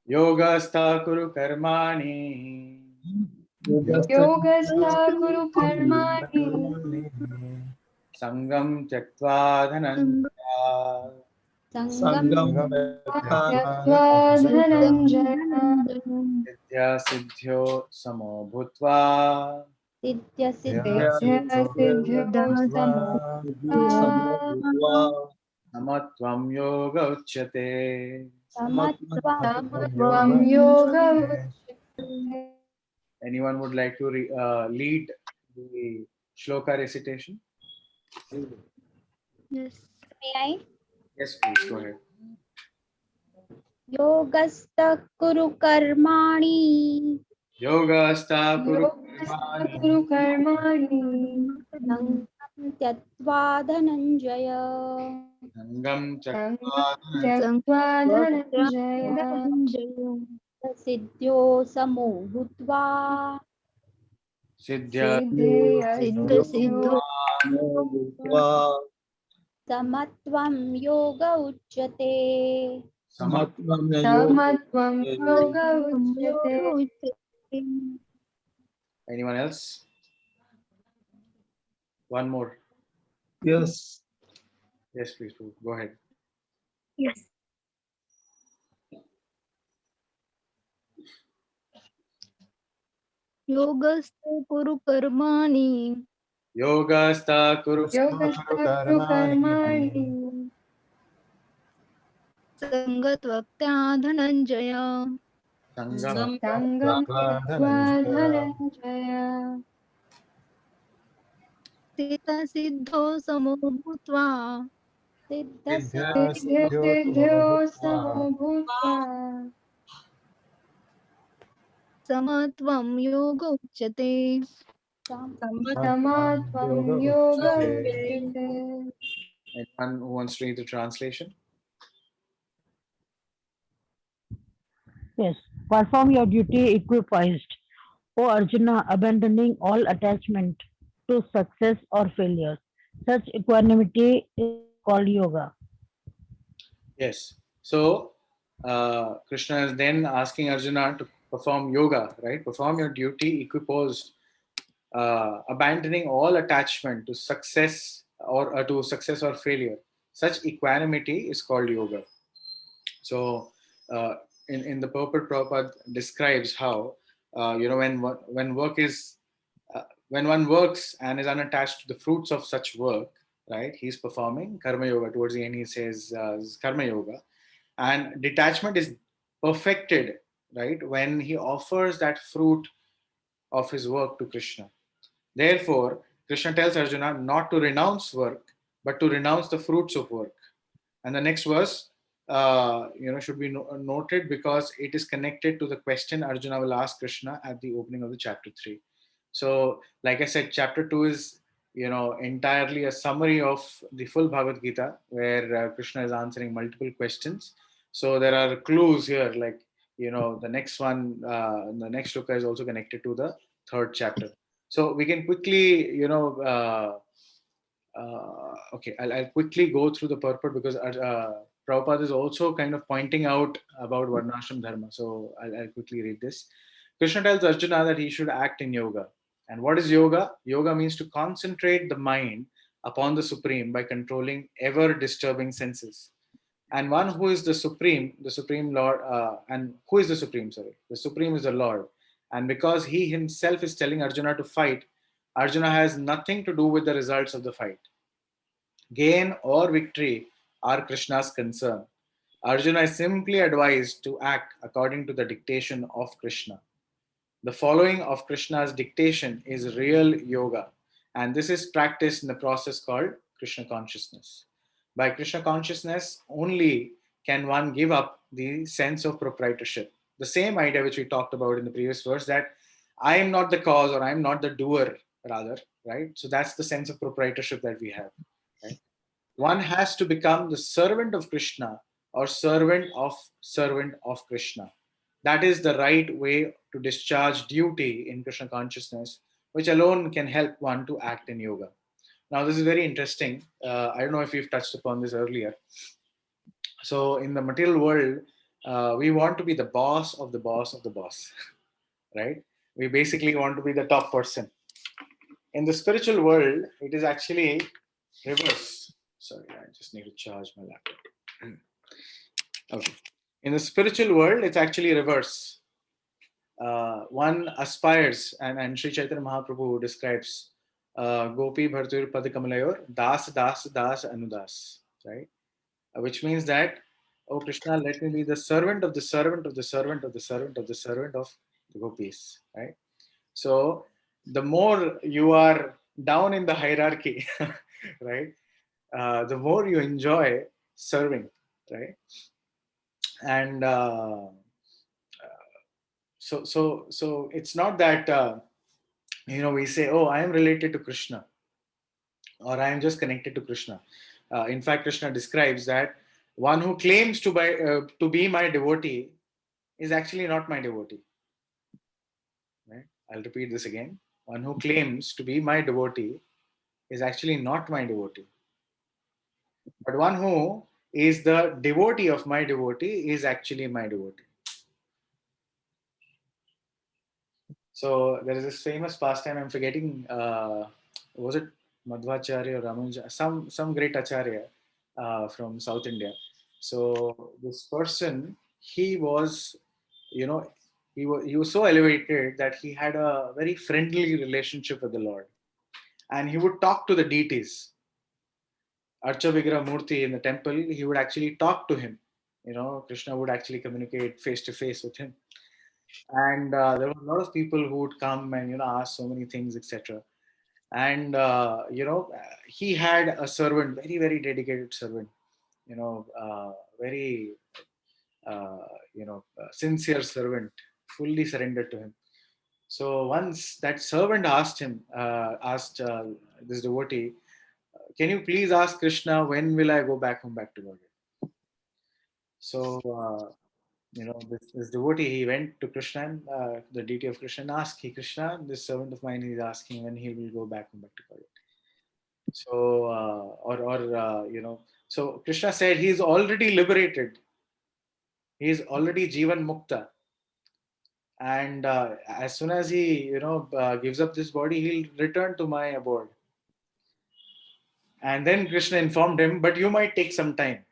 Yogastha kuru karmani. Yogastha kuru karmani. Sangam tyaktva dhananjaya. Sangam Tyaktva dhananjaya. Vidya siddhyo samo bhutva. Siddhya Vidya siddhyo samudva. Samatvam yoga uchyate. Samatvam yoga uchyate. Anyone would like to lead the shloka recitation? Yes. May I? Yes, please go ahead. Yogastha kuru karmani. Yogastha kuru Yogastha kuru karmani. Sangam tyaktva dhananjaya. Sangam tyaktva Tyaktva dhananjaya. Siddhyo samo bhutva. siddhya Siddhya Samatvam yoga uchyate. samatvam yoga uchyate. Anyone else? One more. Yes. Yes, please go ahead. Yes. Yogastha kuru karmani. Yogastha kuru karmani. Sangatvaktya dhananjaya. Sangam Tyaktva dhananjaya. Sita siddho samo bhutva. Siddha Siddhyo samo bhutva. Samatvam yoga uchyate. Samatvam yoga uchyate. Anyone who wants to read the translation? Yes. Perform your duty equipoised, O Arjuna, abandoning all attachment to success or failure. Such equanimity is called yoga. Yes. So Krishna is then asking Arjuna to perform yoga, right? Perform your duty equiposed, abandoning all attachment to success or failure. Such equanimity is called yoga. So in the purport, Prabhupada describes how when work is when one works and is unattached to the fruits of such work, right? He's performing karma yoga. Towards the end, he says karma yoga, and detachment is perfected, right, when he offers that fruit of his work to Krishna. Therefore, Krishna tells Arjuna not to renounce work, but to renounce the fruits of work. And the next verse, should be noted because it is connected to the question Arjuna will ask Krishna at the opening of the chapter 3. So, like I said, chapter 2 is, entirely a summary of the full Bhagavad Gita, where Krishna is answering multiple questions. So there are clues here, like, the next one, the next shloka is also connected to the third chapter. So we can quickly, okay, I'll quickly go through the purport because Prabhupada is also kind of pointing out about Varnashram Dharma. So I'll quickly read this. Krishna tells Arjuna that he should act in yoga. And what is yoga? Yoga means to concentrate the mind upon the Supreme by controlling ever disturbing senses. And one who is the Supreme Lord, and who is the Supreme? Sorry, the Supreme is the Lord. And because he himself is telling Arjuna to fight, Arjuna has nothing to do with the results of the fight. Gain or victory are Krishna's concern. Arjuna is simply advised to act according to the dictation of Krishna. The following of Krishna's dictation is real yoga, and this is practiced in the process called Krishna consciousness. By Krishna consciousness only can one give up the sense of proprietorship. The same idea which we talked about in the previous verse, that I am not the cause or I am not the doer, rather, right? So that's the sense of proprietorship that we have. Right? One has to become the servant of Krishna or servant of Krishna. That is the right way to discharge duty in Krishna consciousness, which alone can help one to act in yoga. Now, this is very interesting. I don't know if we've touched upon this earlier. So, in the material world, we want to be the boss of the boss of the boss, right? We basically want to be the top person. In the spiritual world, it is actually reverse. Sorry, I just need to charge my laptop. Okay. In the spiritual world, it's actually reverse. One aspires, and Sri Chaitanya Mahaprabhu describes Gopi Bhartur Padakamalayur, Das, Das, Das, Anudas, right? Which means that, oh Krishna, let me be the servant of the servant of the servant of the servant of the servant of the gopis, right? So the more you are down in the hierarchy, right, the more you enjoy serving, right? And so it's not that we say, oh, I am related to Krishna, or I am just connected to Krishna. In fact, Krishna describes that one who claims to be my devotee is actually not my devotee. Right? I'll repeat this again. One who claims to be my devotee is actually not my devotee. But one who is the devotee of my devotee is actually my devotee. So there is this famous pastime, I'm forgetting, was it Madhvacharya or Ramanuja, some great acharya from South India. So this person, he was, you know, he was so elevated that he had a very friendly relationship with the Lord. And he would talk to the deities. Archa Vigraha Murti in the temple, he would actually talk to him. Krishna would actually communicate face to face with him. And there were a lot of people who would come and ask so many things, etc. And he had a servant, very very dedicated servant, very sincere servant, fully surrendered to him. So once that servant asked this devotee, can you please ask Krishna, when will I go back to God? So this devotee, he went to Krishna, the deity of Krishna, and asked, "He Krishna, this servant of mine is asking when he will go back to God." So so Krishna said he is already liberated. He is already Jivan Mukta, and as soon as he gives up this body, he'll return to my abode. And then Krishna informed him, "But you might take some time."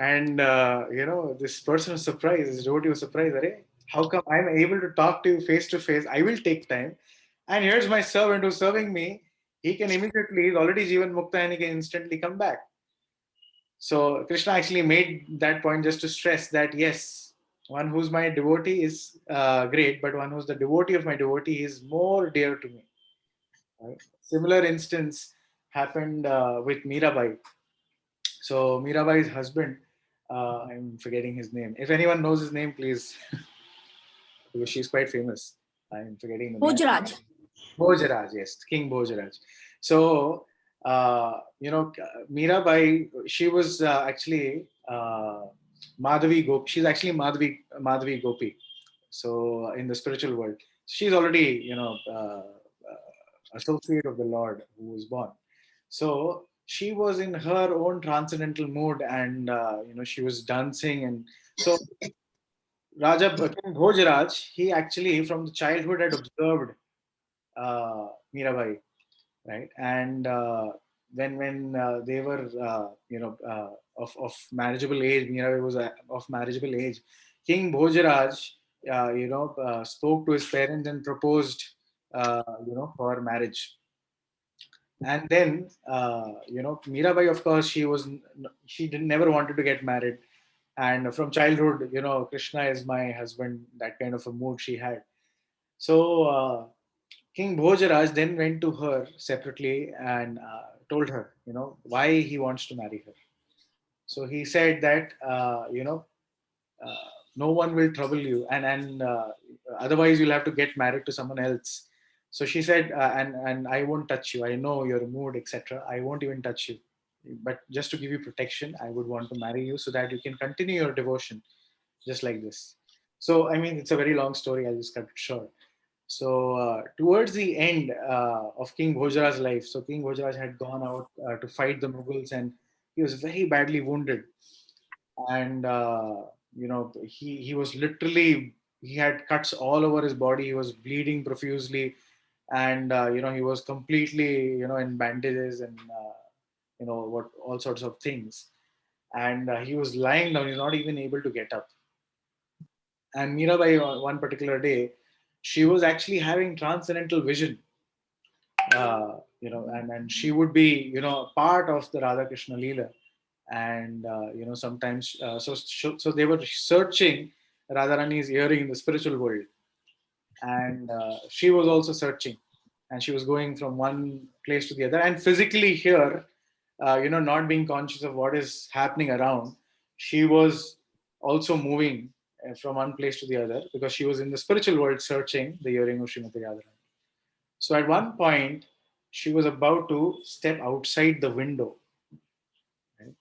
And this person was surprised. This devotee was surprised. Arey, how come I'm able to talk to you face to face? I will take time. And here's my servant who's serving me. He can immediately, he's already Jivan Mukta and he can instantly come back. So Krishna actually made that point just to stress that yes, one who's my devotee is great, but one who's the devotee of my devotee is more dear to me. Right? Similar instance happened with Mirabai. So Mirabai's husband, I'm forgetting his name. If anyone knows his name, please, because she's quite famous. I'm forgetting the name. Bhojaraj. Bhojaraj, yes, King Bhojaraj. So, Mirabai, she was actually Madhavi Gopi. She's actually Madhavi Gopi. So, in the spiritual world, she's already, associate of the Lord who was born. So, she was in her own transcendental mood, and she was dancing, and so King Bhojaraj, he actually from the childhood had observed Mirabai, right? And when they were of marriageable age, Mirabai was of marriageable age. King Bhojaraj, spoke to his parents and proposed, for marriage. And then Mirabai, of course, she didn't never wanted to get married, and from childhood, Krishna is my husband. That kind of a mood she had. So King Bhojaraj then went to her separately and told her, why he wants to marry her. So he said that, no one will trouble you, and otherwise you'll have to get married to someone else. So she said, and I won't touch you. I know your mood, etc. I won't even touch you. But just to give you protection, I would want to marry you so that you can continue your devotion, just like this. So I mean, it's a very long story. I'll just cut it short. So towards the end of King Bhojaraj's life, so King Bhojaraj had gone out to fight the Mughals, and he was very badly wounded. and he was literally, he had cuts all over his body. He was bleeding profusely, and he was completely in bandages and what all sorts of things. And he was lying down. He's not even able to get up. And Mirabai, on one particular day, she was actually having transcendental vision, and she would be, part of the Radha Krishna Leela. And, sometimes, so they were searching Radharani's earring in the spiritual world. And she was also searching. And she was going from one place to the other. And physically here, not being conscious of what is happening around, she was also moving from one place to the other, because she was in the spiritual world searching the earring of Srimati Radharani. So at one point, she was about to step outside the window. Right?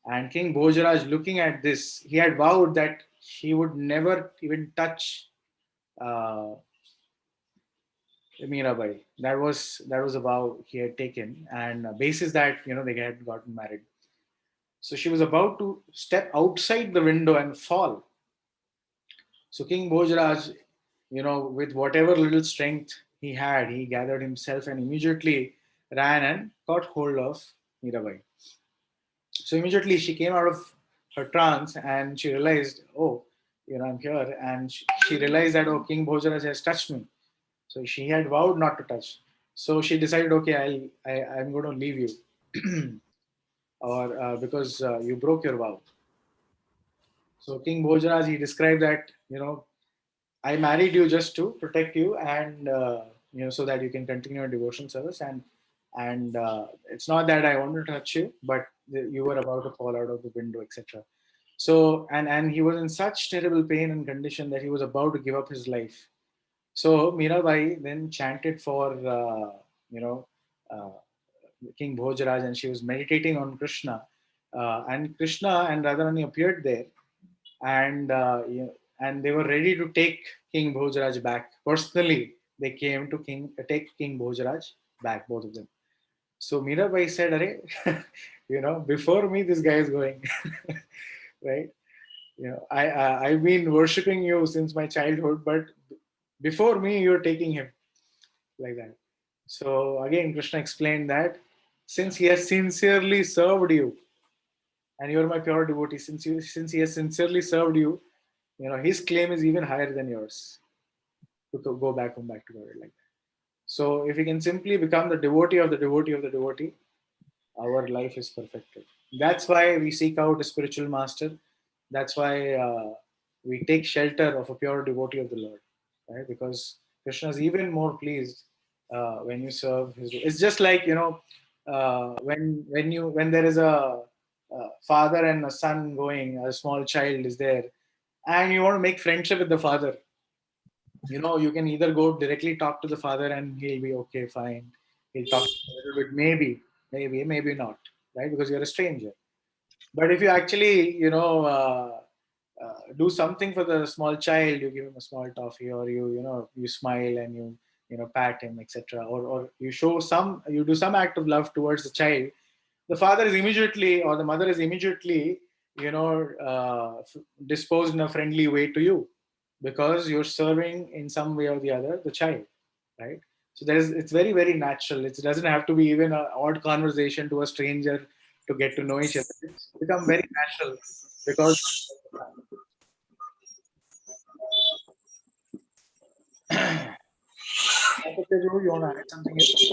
And King Bhojaraj, looking at this, he had vowed that he would never even touch uh, Mirabai. That was a vow he had taken, and basis that they had gotten married. So she was about to step outside the window and fall. So King Bhojaraj, with whatever little strength he had, he gathered himself and immediately ran and caught hold of Mirabai. So immediately she came out of her trance and she realized, oh, I'm here. And she realized that, oh, King Bhojaraj has touched me. So she had vowed not to touch. So she decided, okay, I'm going to leave you, or because you broke your vow. So King Bhojaraj, he described that, I married you just to protect you, and so that you can continue your devotion service. And it's not that I want to touch you, but you were about to fall out of the window, etc. So and he was in such terrible pain and condition that he was about to give up his life. So Mirabai then chanted for you know uh, King Bhojaraj, and she was meditating on Krishna, and Krishna and Radharani appeared there, and and they were ready to take King Bhojaraj back. Personally, they came to take King Bhojaraj back, both of them. So Mirabai said, "Arey, before me, this guy is going, right? I've been worshiping you since my childhood, but before me, you're taking him like that." So again, Krishna explained that since he has sincerely served you, and you're my pure devotee, since he has sincerely served you, his claim is even higher than yours to go back home, back to God like that. So if we can simply become the devotee of the devotee of the devotee, our life is perfected. That's why we seek out a spiritual master. That's why we take shelter of a pure devotee of the Lord, right? Because Krishna is even more pleased when you serve His. It's just like when there is a father and a son going, a small child is there, and you want to make friendship with the father. You can either go directly talk to the father and he'll be okay, fine. He'll talk a little bit, maybe not, right? Because you're a stranger. But if you actually, do something for the small child, you give him a small toffee, or you smile and you pat him, etc. Or you do some act of love towards the child. The father is immediately, or the mother is immediately, disposed in a friendly way to you, because you're serving in some way or the other the child, right? So it's very, very natural. It doesn't have to be even an odd conversation to a stranger to get to know each other. It's become very natural because you want to add something else?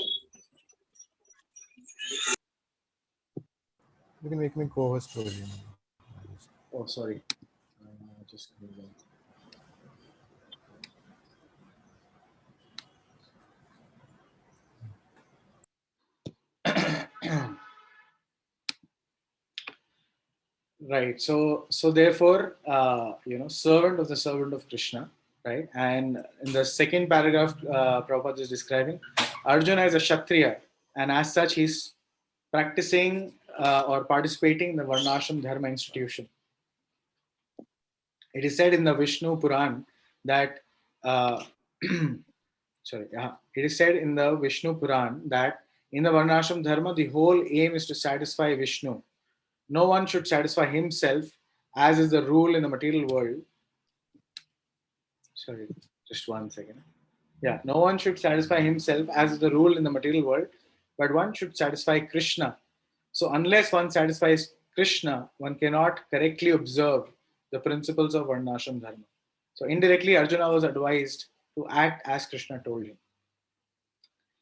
You can make me co-host for you. Oh, sorry. Just right. So therefore, servant of the servant of Krishna, right? And in the second paragraph, Prabhupada is describing Arjuna is a Kshatriya, and as such, he's practicing or participating in the Varnashram Dharma institution. It is said in the Vishnu Puran that it is said in the Vishnu Puran that in the Varnashram Dharma, the whole aim is to satisfy Vishnu. No one should satisfy himself, as is the rule in the material world. Sorry, just 1 second. Yeah, no one should satisfy himself, as is the rule in the material world, but one should satisfy Krishna. So, unless one satisfies Krishna, one cannot correctly observe the principles of Varnashram Dharma. So, indirectly, Arjuna was advised to act as Krishna told him.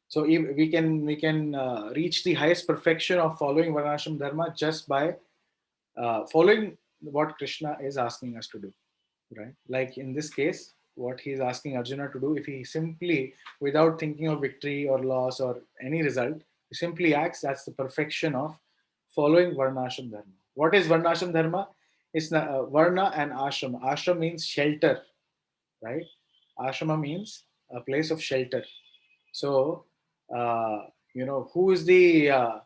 So, if we can reach the highest perfection of following Varnashram Dharma just by following what Krishna is asking us to do, right? Like in this case, what he is asking Arjuna to do, if he simply, without thinking of victory or loss or any result, he simply acts, that's the perfection of following Varnashram Dharma. What is Varnashram Dharma? It's Varna and Ashram. Ashram means shelter, right? Ashrama means a place of shelter. So, who is the uh,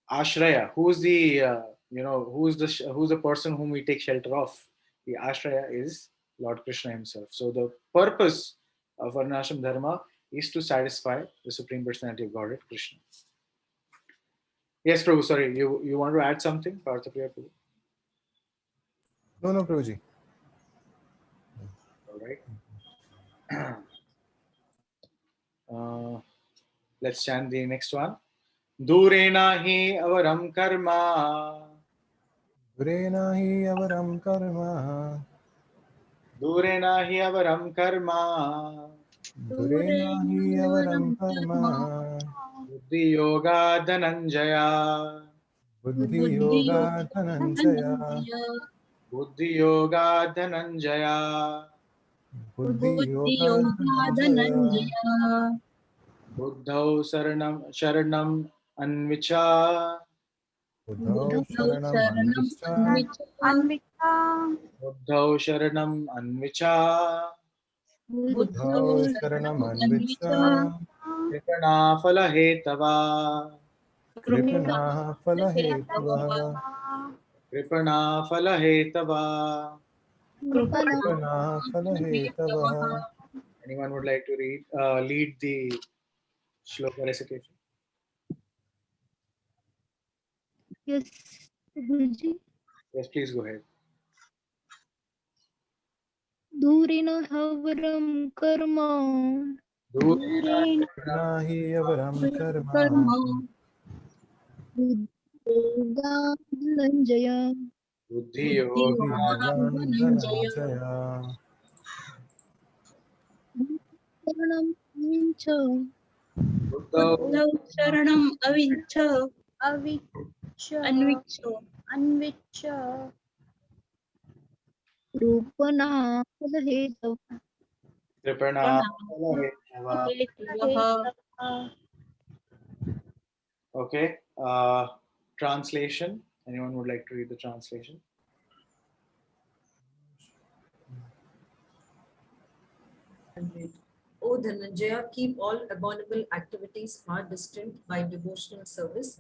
ashraya? Who's the who's the person whom we take shelter of? The ashraya is Lord Krishna himself. So the purpose of Varnashram Dharma is to satisfy the Supreme Personality of Godhead, Krishna. Yes, Prabhu. Sorry, you want to add something, Parthapriya Prabhu? No, Prabhuji. All right. Let's chant the next one. Durena hi avaram karma. Durena hi avaram karma. Durena hi avaram karma. Durena hi avaram karma. Buddhi yoga dhananjaya. Buddhi yoga dhananjaya. Buddhi yoga dhananjaya. Buddhi yoga dhananjaya. Buddhau sharanam anvicha. Buddhau sharanam anvicha. Anvika. Buddhau sharanam anvicha. Buddhau sharanam anvicha. Kripana phala hetava. Kripana phalahetaha. Kripana phala hetava. Kripana phalahetaha. Anyone would like to lead the shloka recitation? Yes, Guruji. Yes, please go ahead. Durina havaram karma. Durena Nahi avaram karma. Buddha Dhananjaya. buddhi yoga Buddhi yoga dhananjaya. Sharanam Vincha. buddha Sharanam Avincha Avicha. Anvicho Anvicha. Rupana Palahetava. kripana phala hetava. Hetavaha. Okay. Translation. Anyone would like to read the translation? O Dhananjaya, keep all abominable activities far distant by devotional service,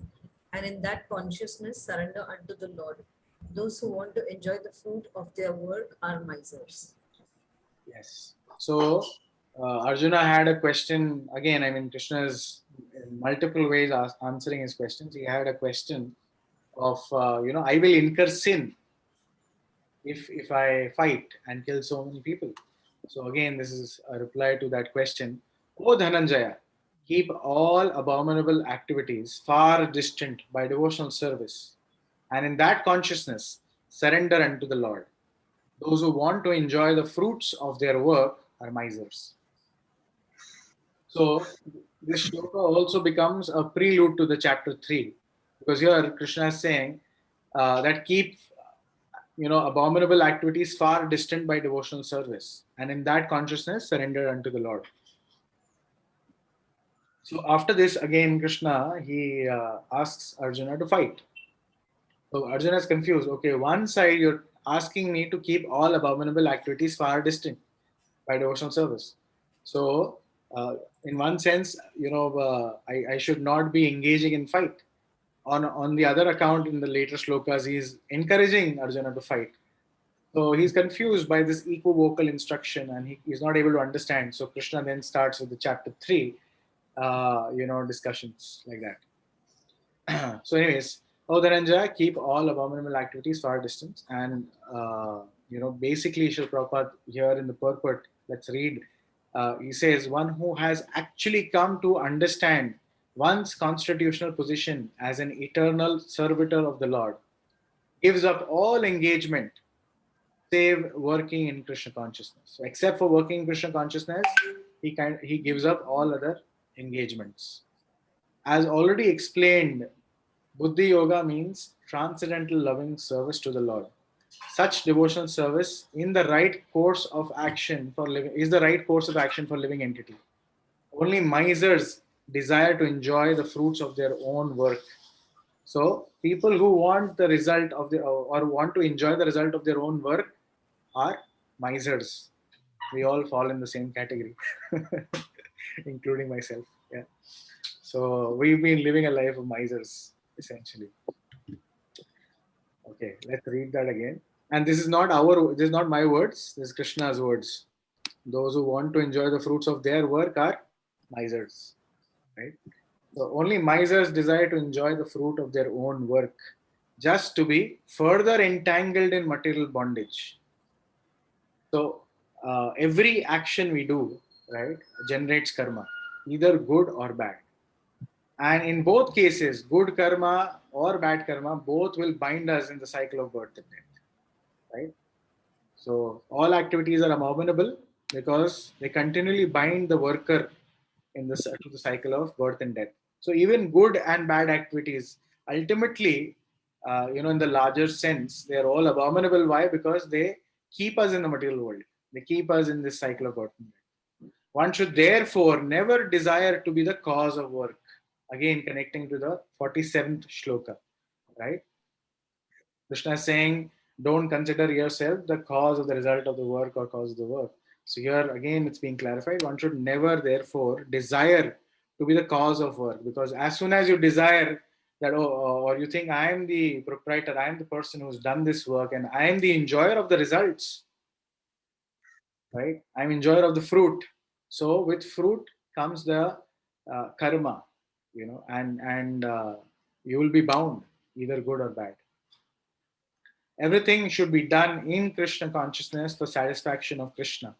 and in that consciousness surrender unto the Lord. Those who want to enjoy the fruit of their work are misers. Yes. So Arjuna had a question again. I mean, Krishna is in multiple ways answering his questions. He had a question of I will incur sin if I fight and kill so many people. So again, this is a reply to that question. O Dhananjaya, keep all abominable activities far distant by devotional service, and in that consciousness, surrender unto the Lord. Those who want to enjoy the fruits of their work are misers. So this shloka also becomes a prelude to the chapter 3, because here Krishna is saying that keep abominable activities far distant by devotional service, and in that consciousness surrender unto the Lord. So after this, again Krishna he asks Arjuna to fight. So Arjuna is confused. Okay, one side you're asking me to keep all abominable activities far distant by devotional service. So in one sense, I should not be engaging in fight. On the other account, in the later shlokas, he is encouraging Arjuna to fight. So he's confused by this equivocal instruction, and he is not able to understand. So Krishna then starts with the chapter 3, discussions like that. So, anyways, Oh, Dhananjaya, keep all abominable activities far distant. And, basically, Srila Prabhupada here in the purport, let's read. He says, one who has actually come to understand one's constitutional position as an eternal servitor of the Lord gives up all engagement save working in Krishna consciousness. So except for working in Krishna consciousness, he gives up all other engagements. As already explained, Buddhi Yoga means transcendental loving service to the Lord. Such devotional service in the right course of action for living is the right course of action for living entity. Only misers desire to enjoy the fruits of their own work. So people who want the result of the or want to enjoy the result of their own work are misers. We all fall in the same category, including myself. Yeah. So we've been living a life of misers essentially. Okay, let's read that again. And this is not my words, this is Krishna's words. Those who want to enjoy the fruits of their work are misers. Right? So only misers desire to enjoy the fruit of their own work, just to be further entangled in material bondage. So every action we do, right, generates karma, either good or bad. And in both cases, good karma or bad karma, both will bind us in the cycle of birth and death. Right? So all activities are abominable because they continually bind the worker to the cycle of birth and death. So even good and bad activities, ultimately, in the larger sense, they are all abominable. Why? Because they keep us in the material world. They keep us in this cycle of birth and death. One should therefore never desire to be the cause of work. Again, connecting to the 47th shloka, right? Krishna is saying, don't consider yourself the cause of the result of the work or cause of the work. So here again, it's being clarified. One should never, therefore, desire to be the cause of work, because as soon as you desire that, or you think I am the proprietor, I am the person who's done this work, and I am the enjoyer of the results, right? I'm enjoyer of the fruit. So with fruit comes the karma, and you will be bound, either good or bad. Everything should be done in Krishna consciousness for satisfaction of Krishna.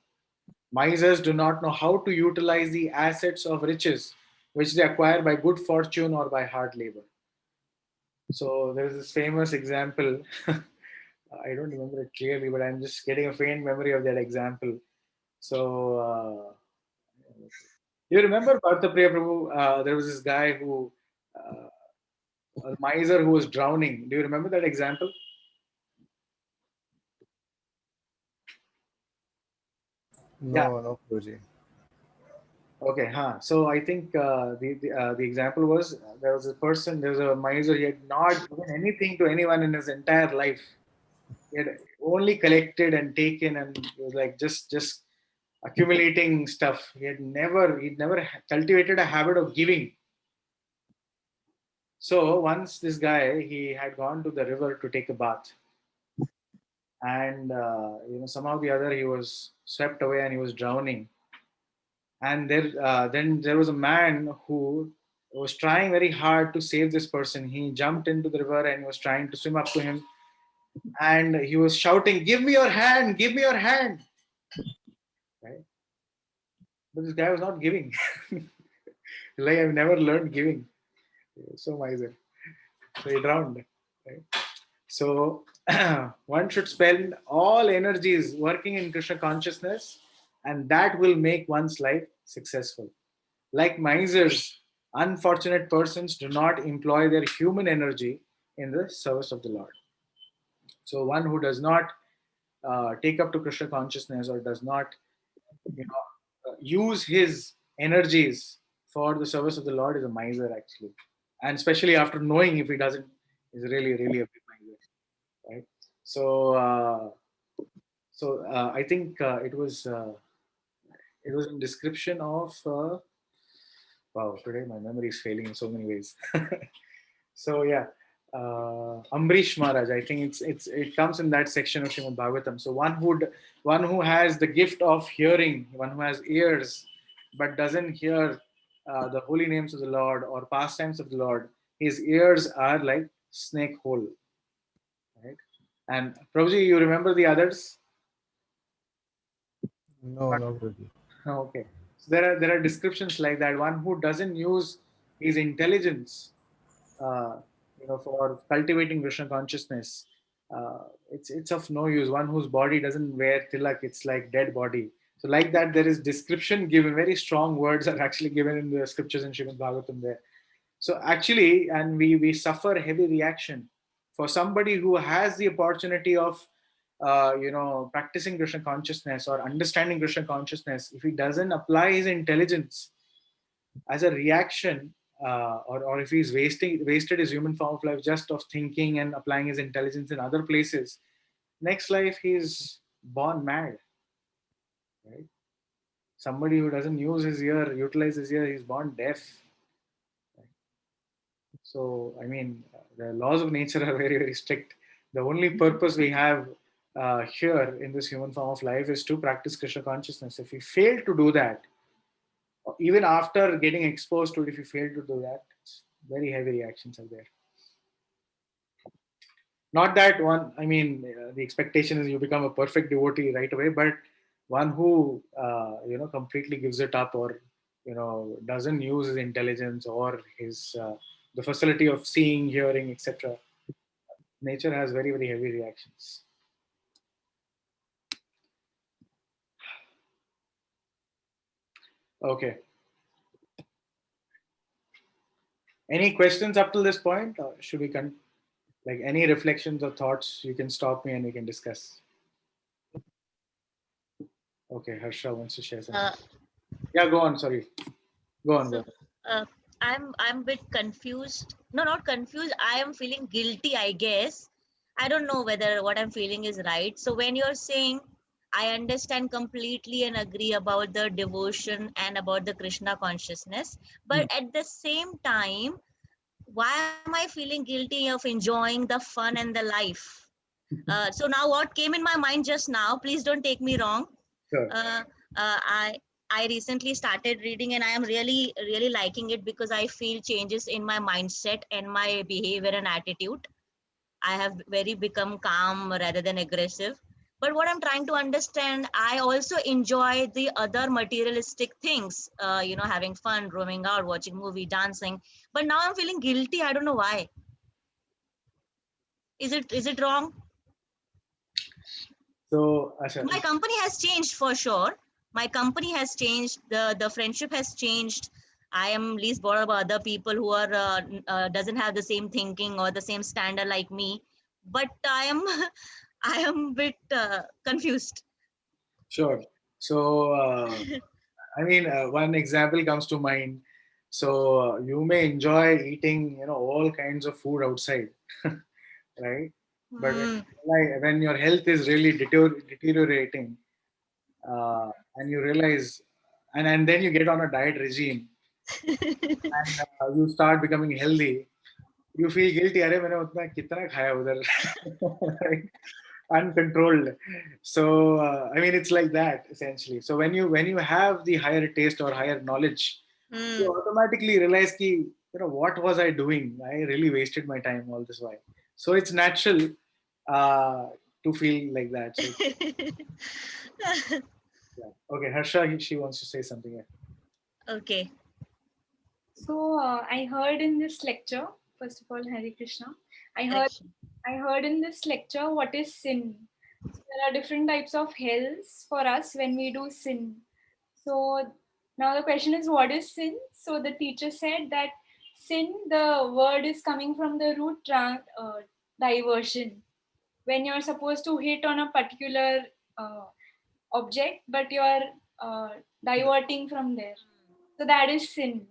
Misers do not know how to utilize the assets of riches which they acquire by good fortune or by hard labor. So there is this famous example. I don't remember it clearly, but I'm just getting a faint memory of that example. So, you remember Bhartapriya Prabhu? There was this guy a miser who was drowning. Do you remember that example? Yeah. No, Guruji. Okay, huh. So I think the example was there was a miser. He had not given anything to anyone in his entire life. He had only collected and taken, and it was like just accumulating stuff. He'd never cultivated a habit of giving. So once this guy, he had gone to the river to take a bath, and somehow the other he was swept away and he was drowning. And then there was a man who was trying very hard to save this person. He jumped into the river and was trying to swim up to him, and he was shouting, "Give me your hand! Give me your hand!" Right? But this guy was not giving. Like, I've never learned giving. So miser. So he drowned. Right? So one should spend all energies working in Krishna consciousness, and that will make one's life successful. Like misers, unfortunate persons do not employ their human energy in the service of the Lord. So one who does not take up to Krishna consciousness, or does not, use his energies for the service of the Lord, is a miser actually, and especially after knowing, if he doesn't, is really really a big miser, right? So I think it was in description of. Wow, today my memory is failing in so many ways. So yeah, Ambrish Maharaj. I think it comes in that section of Srimad Bhagavatam. So one who has the gift of hearing, one who has ears, but doesn't hear the holy names of the Lord or pastimes of the Lord, his ears are like snake hole, right? And Prabhuji, you remember the others? No, not really. Okay. So there are descriptions like that. One who doesn't use his intelligence, uh, for cultivating Krishna consciousness, it's of no use. One whose body doesn't wear tilak, it's like dead body. So like that, there is description given. Very strong words are actually given in the scriptures in Srimad Bhagavatam there. So actually, and we suffer heavy reaction for somebody who has the opportunity of practicing Krishna consciousness or understanding Krishna consciousness. If he doesn't apply his intelligence as a reaction, or if he's wasted his human form of life just of thinking and applying his intelligence in other places, next life he's born mad, right? Somebody who doesn't utilize his ear, he's born deaf. So, I mean, the laws of nature are very, very strict. The only purpose we have here in this human form of life is to practice Krishna consciousness. If we fail to do that, even after getting exposed to it, if you fail to do that, very heavy reactions are there. Not that one, I mean, the expectation is you become a perfect devotee right away, but one who, completely gives it up, or, doesn't use his intelligence or his, the facility of seeing, hearing, etc. Nature has very, very heavy reactions. Okay. Any questions up till this point? Or should we like any reflections or thoughts? You can stop me and we can discuss. Okay, Harsha wants to share something. Yeah, go on. Sorry, go on. Go on. I'm a bit confused. No, not confused. I am feeling guilty, I guess. I don't know whether what I'm feeling is right. So when you're saying I understand completely and agree about the devotion and about the Krishna consciousness, but at the same time, why am I feeling guilty of enjoying the fun and the life? So now what came in my mind just now, please don't take me wrong. Sure. I recently started reading and I am really liking it because I feel changes in my mindset and my behavior and attitude. I have very become calm rather than aggressive. But what I'm trying to understand, I also enjoy the other materialistic things, having fun, roaming out, watching movie, dancing. But now I'm feeling guilty. I don't know why. Is it wrong? So, Asha, My company has changed for sure. My company has changed. The friendship has changed. I am least bothered about other people who are doesn't have the same thinking or the same standard like me. But I am I am a bit confused. sure. So, I mean, one example comes to mind. So, you may enjoy eating, all kinds of food outside, right? But when your health is really deteriorating, and you realize, and then you get on a diet regime, and you start becoming healthy, you feel guilty. अरे मैंने उतना कितना खाया उधर, right? Uncontrolled. So I mean, it's like that essentially. So when you have the higher taste or higher knowledge, you automatically realize ki, what was I doing? I really wasted my time all this while. So it's natural to feel like that. So, yeah. Okay, Harsha, she wants to say something. Yeah. Okay. So I heard in this lecture, first of all, Hare Krishna. I heard in this lecture what is sin. So there are different types of hells for us when we do sin. So now the question is, what is sin? So the teacher said that sin, the word is coming from the root diversion. When you're supposed to hit on a particular object, but you're uh, diverting from there. So that is sin.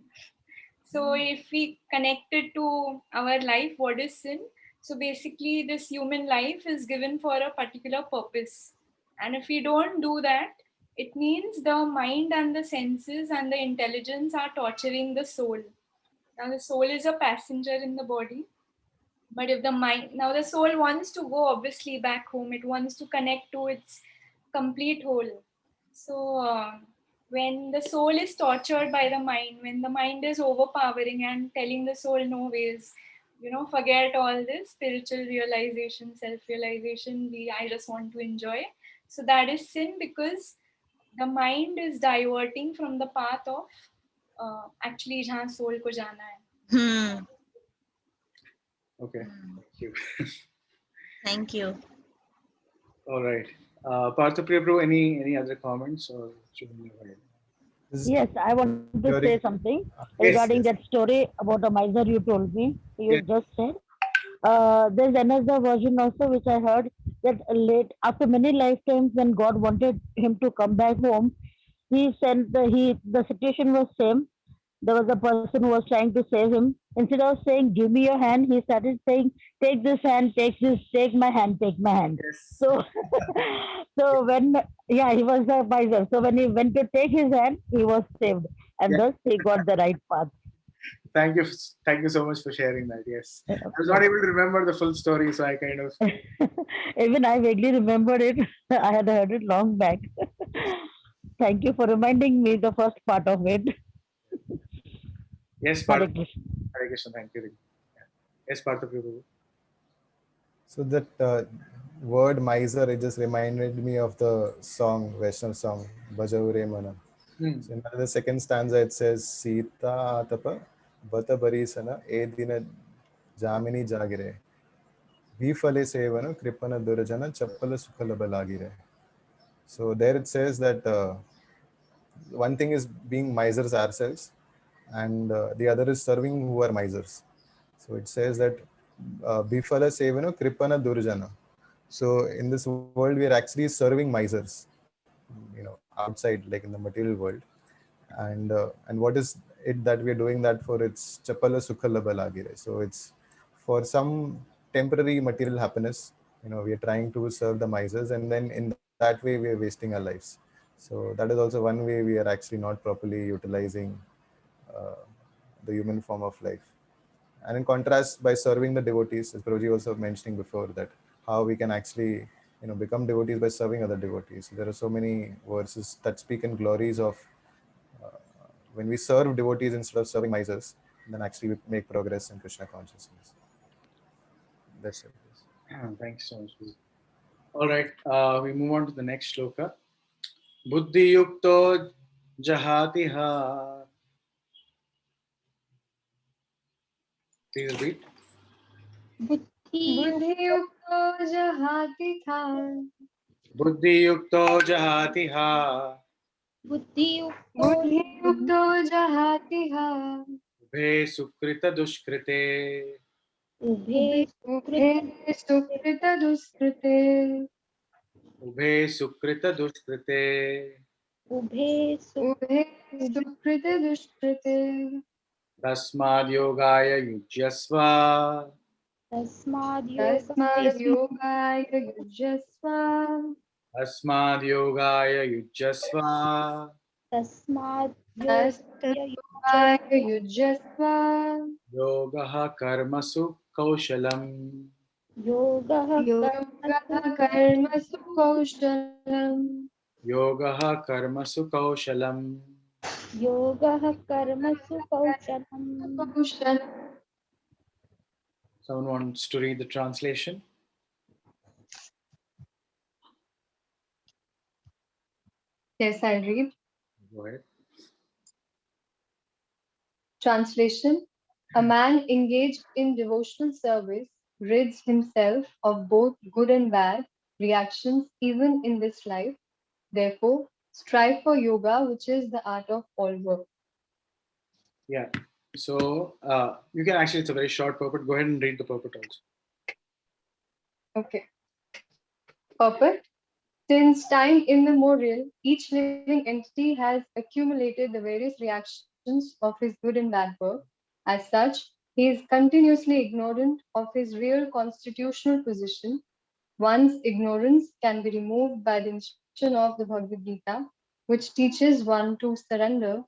So if we connect it to our life, what is sin? So basically, this human life is given for a particular purpose. And if we don't do that, it means the mind and the senses and the intelligence are torturing the soul. Now, the soul is a passenger in the body. But if the mind, now the soul wants to go obviously back home, it wants to connect to its complete whole. So, when the soul is tortured by the mind, when the mind is overpowering and telling the soul no ways, forget all this spiritual realization, self-realization. I just want to enjoy. So that is sin, because the mind is diverting from the path of actually जहाँ soul को जाना है. Hmm. Okay. Thank you. Thank you. All right. Parthapriya Prabhu, any other comments, or should we move ahead? Yes, I want to say During- something Yes, regarding yes. that story about the miser you told me. You Yes. just said. There's another version also which I heard, that late after many lifetimes, when God wanted him to come back home, he sent the situation was same. There was a person who was trying to save him. Instead of saying give me your hand, he started saying take this hand, take my hand, take my hand. Yes. So so when, yeah, he was a miser. So when he went to take his hand, he was saved, and Yeah. thus he got the right path. Thank you. Thank you so much for sharing that. Yes. Yeah, I of was not course. able to remember the full story, so I kind of. Even I vaguely remembered it. I had heard it long back. Thank you for reminding me the first part of it. Yes, Hare Partha. Krishna. Hare Krishna. Thank you. Yeah. Yes, Parthapriya Prabhu. So that word miser, it just reminded me of the song, Vaishnav song, Bhajaure Mana. Hmm. So in the second stanza, it says, Sita atapa bata barisana e dina jamini jagire. Vifale sevana kripana durajana chappala sukhala balagire. So there it says that one thing is being misers ourselves, and the other is serving who are misers. So it says that bifala sevana kripana durjana. So in this world, we are actually serving misers, outside, like in the material world. And what is it that we are doing that for? It's chapala sukhala balagire. So it's for some temporary material happiness. We are trying to serve the misers, and then in that way we are wasting our lives. So that is also one way we are actually not properly utilizing uh, the human form of life. And in contrast, by serving the devotees, as Prabhuji also mentioning before, that how we can actually become devotees by serving other devotees. There are so many verses that speak in glories of uh, when we serve devotees instead of serving misers, then actually we make progress in Krishna consciousness. That's it. Thanks so much. Prabhu. All right. We move on to the next shloka. Buddhi yukto jahati ha. Please repeat. बुद्धि बुद्धियुक्तो जहाति था. Buddhi yukto jahati ha. बुद्धियुक्तो बुद्धियुक्तो जहाति हा. Ubhe sukrita dushkrite. उभे उभे सुकृतदुष्कृते. Ubhe sukrita dushkrite. उभे उभे सुकृतदुष्कृते. Tasmad yogaya yujyasva. तस्माद् तस्माद् योगाय युज्यस्व. Tasmad yogaya yujyasva. तस्माद् योगाय युज्यस्व. Yogaha karmasu kaushalam. योगः योगः कर्मसु कौशलम्. Yogaha karmasu kaushalam. योगः कर्मसु कौशलम्. कौशलम्. Someone wants to read the translation? Yes, I'll read. Go ahead. Translation. A man engaged in devotional service rids himself of both good and bad reactions even in this life. Therefore, strive for yoga, which is the art of all work. Yeah. So you can actually, it's a very short purport. Go ahead and read the purport also. Okay. Purport. Since time immemorial, each living entity has accumulated the various reactions of his good and bad work. As such, he is continuously ignorant of his real constitutional position. One's ignorance can be removed by the instruction of the Bhagavad Gita, which teaches one to surrender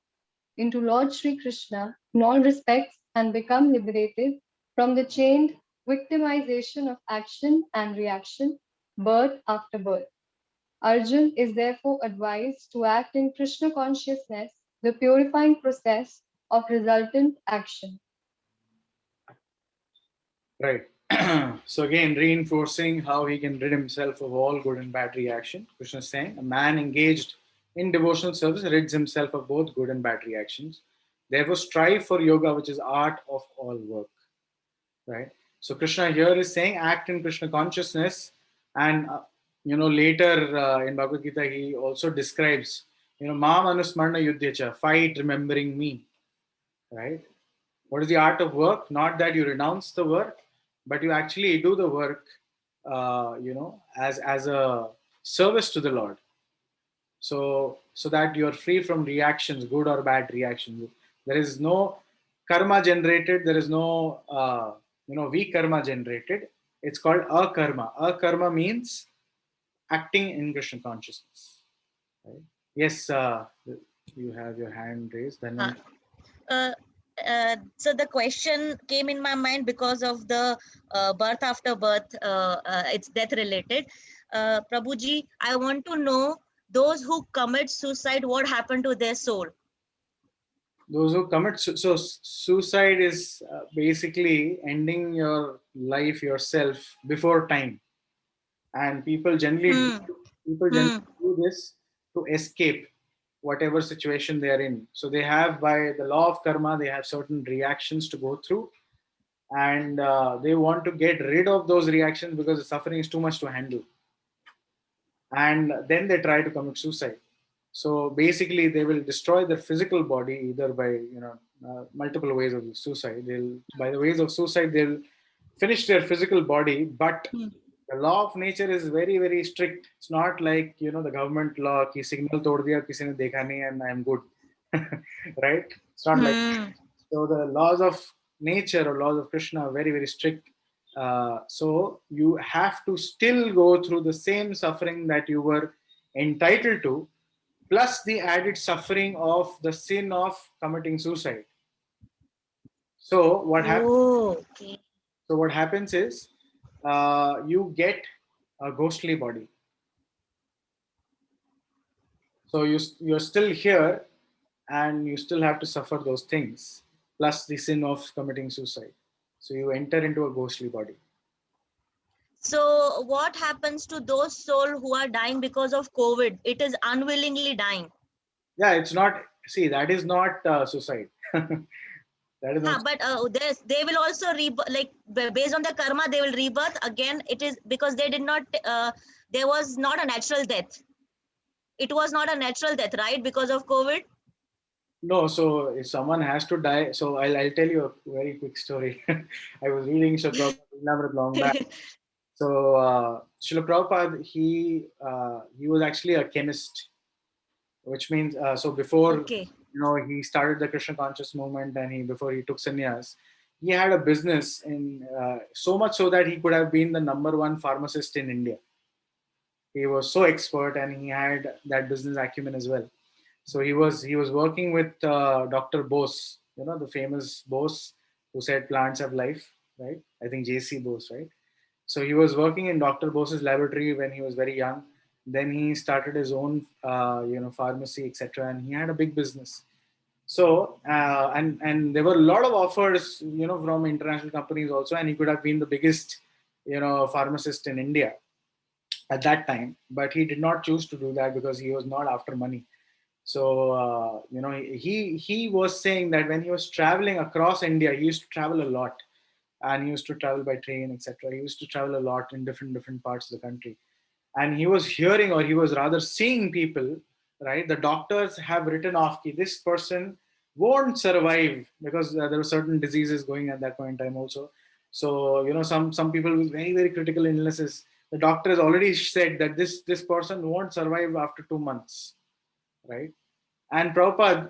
into Lord Sri Krishna in all respects and become liberated from the chained victimization of action and reaction, birth after birth. Arjun is therefore advised to act in Krishna consciousness, the purifying process of resultant action. Right. So again, reinforcing how he can rid himself of all good and bad reaction. Krishna is saying a man engaged in devotional service rids himself of both good and bad reactions. Therefore, strive for yoga, which is art of all work. Right. So Krishna here is saying act in Krishna consciousness, and later in Bhagavad Gita he also describes Mam Anusmarna Yudhyacha, fight remembering me. Right. What is the art of work? Not that you renounce the work, but you actually do the work, as a service to the Lord. So that you are free from reactions, good or bad reactions. There is no karma generated. There is no vikarma generated. It's called akarma. Akarma means acting in Krishna consciousness. Right? Yes, you have your hand raised. Uh, Then uh, so the question came in my mind because of the birth after birth. It's death related. Prabhuji, I want to know those who commit suicide, what happened to their soul? those who commit suicide is basically ending your life yourself before time, and people generally do this to escape whatever situation they are in. So they have, by the law of karma, they have certain reactions to go through, and they want to get rid of those reactions because the suffering is too much to handle, and then they try to commit suicide. So basically they will destroy their physical body either by multiple ways of suicide. They'll By the ways of suicide they'll finish their physical body, but the law of nature is very very strict. It's not like the government law ki signal tod diya kisi ne dekha nahi and I am good. Right, it's not like that. So the laws of nature or laws of Krishna are very very strict. So you have to still go through the same suffering that you were entitled to, plus the added suffering of the sin of committing suicide. So what happens? Okay. So what happens is you get a ghostly body. So you're still here, and you still have to suffer those things, plus the sin of committing suicide. So you enter into a ghostly body. So what happens to those souls who are dying because of COVID? It is unwillingly dying. Yeah, it's not. See, that is not suicide. That is not. But they will also like based on the karma, they will rebirth again. It is because they did not. There was not a natural death. It was not a natural death, right? Because of COVID. No, so if someone has to die, so I'll tell you a very quick story. I was reading Srila Prabhupada long back. So Srila Prabhupada, he was actually a chemist, which means so before he started the Krishna conscious movement, and before he took sannyas, he had a business in so much so that he could have been the number one pharmacist in India. He was so expert, and he had that business acumen as well. So he was working with Dr. Bose, the famous Bose who said plants have life, right? I think J.C. Bose, right? So he was working in Dr. Bose's laboratory when he was very young. Then he started his own, pharmacy, etc., and he had a big business. So and there were a lot of offers, from international companies also, and he could have been the biggest, pharmacist in India at that time. But he did not choose to do that because he was not after money. So he was saying that when he was traveling across India, he used to travel a lot, and he used to travel by train, etc. He used to travel a lot in different parts of the country, and he was hearing, or he was rather seeing people. Right, the doctors have written off that this person won't survive because there were certain diseases going at that point in time also. So some people with very very critical illnesses, the doctor has already said that this person won't survive after 2 months. Right, and Prabhupada,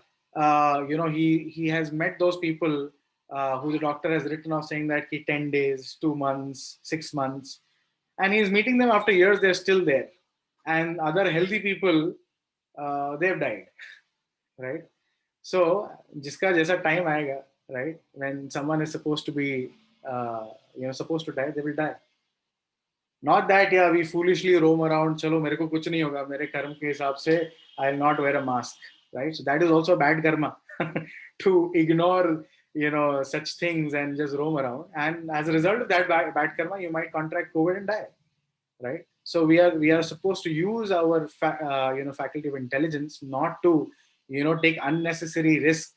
he has met those people who the doctor has written off, saying that 10 days, 2 months, 6 months, and he's meeting them after years. They're still there, and other healthy people, they've died. Right. So jiska jaisa time aayega, right, when someone is supposed to be supposed to die, they will die. Not that we foolishly roam around, chalo mere ko kuch nahi hoga, mere karma ke hisab se I'll not wear a mask. Right, so that is also bad karma. To ignore such things and just roam around. And as a result of that bad karma, you might contract COVID and die, right? So we are supposed to use our faculty of intelligence not to take unnecessary risk.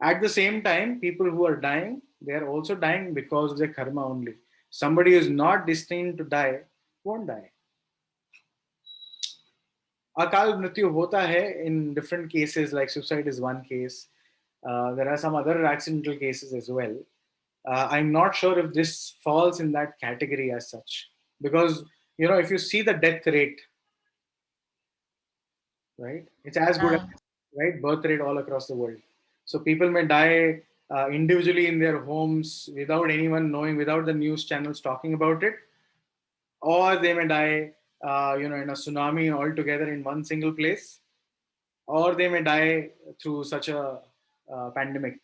At the same time, people who are dying, they are also dying because of their karma only. Somebody who is not destined to die won't die. Akal mrityu hota hai in different cases, like suicide is one case. There are some other accidental cases as well. I'm not sure if this falls in that category as such, because if you see the death rate, right, it's as good as, right, birth rate all across the world. So people may die individually in their homes without anyone knowing, without the news channels talking about it, or they may die in a tsunami altogether in one single place, or they may die through such a pandemic,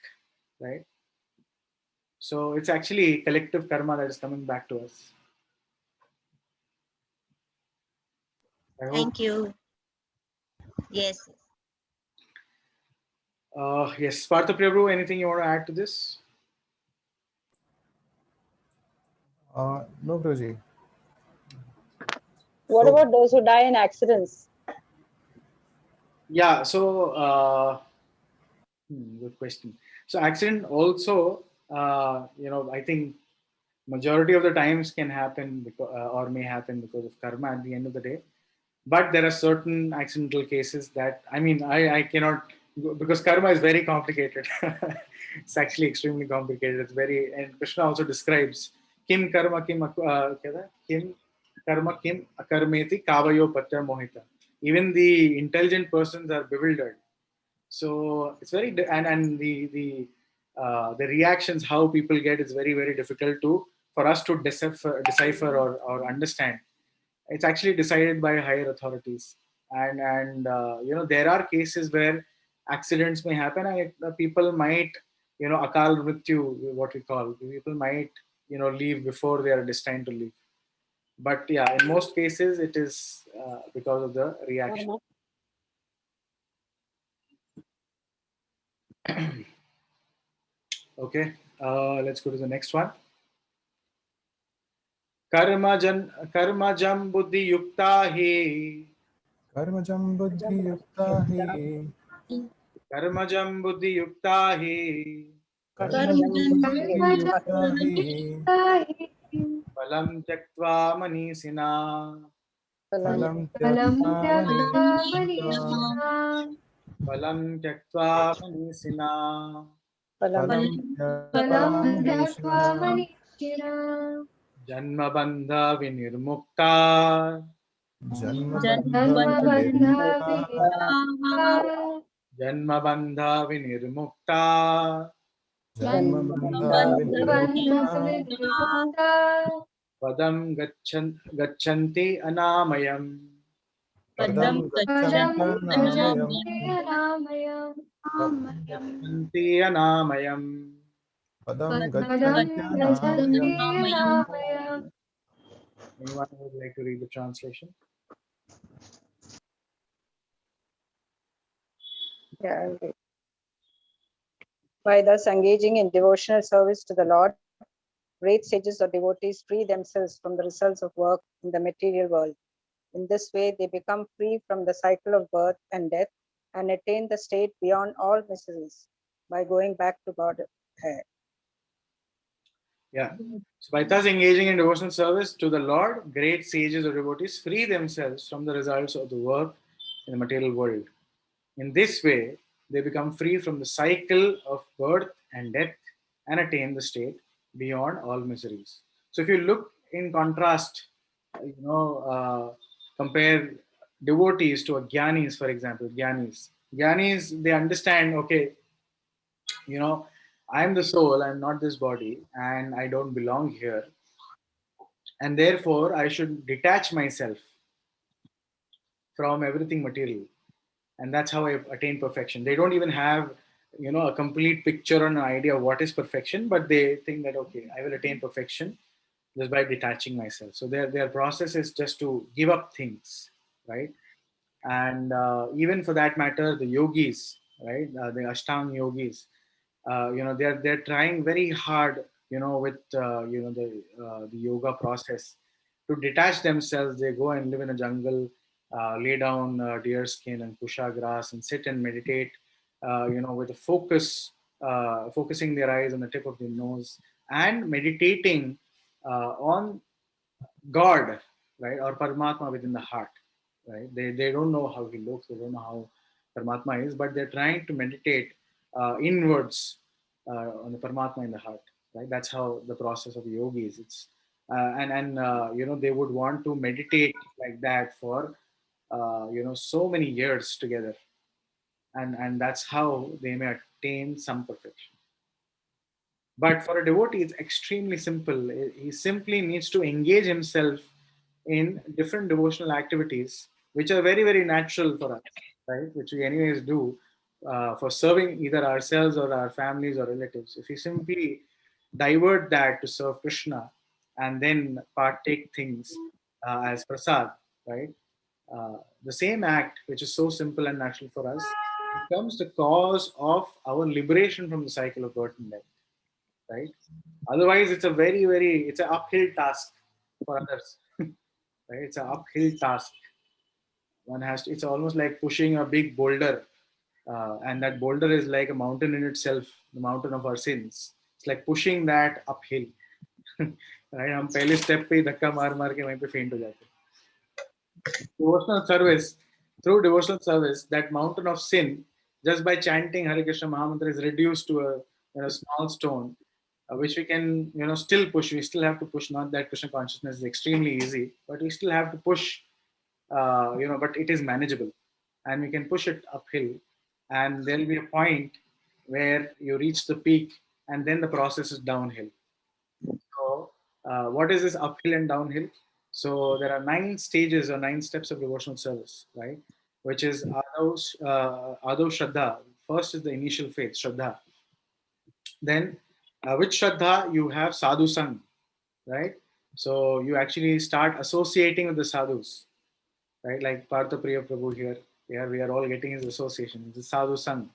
right? So it's actually collective karma that is coming back to us. I hope. Thank you. Yes. Yes, Partha Prabhu, anything you want to add to this? No, Guruji. What about those who die in accidents? Yeah, so good question. So accident also, I think majority of the times can happen because, or may happen because of karma at the end of the day. But there are certain accidental cases that, I cannot, because karma is very complicated. It's actually extremely complicated. It's very, and Krishna also describes kim karma kim karma kim akarmeti kavayo patra mohita. Even the intelligent persons are bewildered. So it's very, and the reactions how people get is very, very difficult to for us to decipher or understand. It's actually decided by higher authorities, and there are cases where accidents may happen, and people might akal mrityu, what we call, people might leave before they are destined to leave. But yeah, in most cases it is because of the reaction. Okay, let's go to the next one. कर्मजं बुद्धियुक्ता हि कर्मजं बुद्धियुक्ता हि कर्मजं बुद्धियुक्ता हि कर्मजं बुद्धियुक्ता हि फलं त्यक्त्वा मनीषिणा फलं त्यक्त्वा फलं त्यक्त्वा मनीषिणा फलं त्यक्त्वा मनीषिणः जन्मबन्ध विनिर्मुक्ता जन्मबन्ध विनिर्मुक्ता पदं गच्छन्ति अनामयम् गच्छन्ति अनामयम् Anyone who would like to read the translation? Yeah, I'll read. By thus engaging in devotional service to the Lord, great sages or devotees free themselves from the results of work in the material world. In this way, they become free from the cycle of birth and death and attain the state beyond all miseries by going back to Godhead. Yeah. So by thus engaging in devotional service to the Lord, great sages or devotees free themselves from the results of the work in the material world. In this way, they become free from the cycle of birth and death and attain the state beyond all miseries. So if you look in contrast, compare devotees to jnanis, for example, jnanis, they understand, okay, I'm the soul, I'm not this body, and I don't belong here. And therefore, I should detach myself from everything material. And that's how I attain perfection. They don't even have, a complete picture or an idea of what is perfection, but they think that, okay, I will attain perfection just by detaching myself. So their process is just to give up things, right? And even for that matter, the yogis, right? The Ashtanga yogis, They're trying very hard, with the yoga process to detach themselves. They go and live in a jungle, lay down deer skin and kusha grass and sit and meditate, with a focusing their eyes on the tip of the nose and meditating on God, right, or Paramatma within the heart, right? They don't know how he looks, they don't know how Paramatma is, but they're trying to meditate inwards on the Paramatma in the heart, right? That's how the process of yogi is. It's they would want to meditate like that for so many years together, and that's how they may attain some perfection. But for a devotee, it's extremely simple. He simply needs to engage himself in different devotional activities, which are very, very natural for us, right? Which we, anyways, do for serving either ourselves or our families or relatives. If we simply divert that to serve Krishna and then partake things as prasad, right? The same act, which is so simple and natural for us, becomes the cause of our liberation from the cycle of birth and death, right? Otherwise, it's a very, very, it's an uphill task for others, right? It's an uphill task. One has to, it's almost like pushing a big boulder, and that boulder is like a mountain in itself, the mountain of our sins. It's like pushing that uphill, right? हम पहले step पे ही धक्का मार मार के वहीं पे faint हो जाते हैं. Devotional service, through devotional service, that mountain of sin, just by chanting Hare Krishna Mahamantra, is reduced to a small stone, which we can still push. We still have to push. Not that Krishna consciousness is extremely easy, but we still have to push. But it is manageable, and we can push it uphill. And there will be a point where you reach the peak, and then the process is downhill. So, what is this uphill and downhill? So, there are 9 stages or 9 steps of devotional service, right? Which is Adav Shraddha. First is the initial faith, Shraddha. Then, with Shraddha, you have Sadhu Sang, right? So, you actually start associating with the sadhus, right? Like Partha Priya Prabhu here. Here we are all getting his association. It's Sadhu Sang,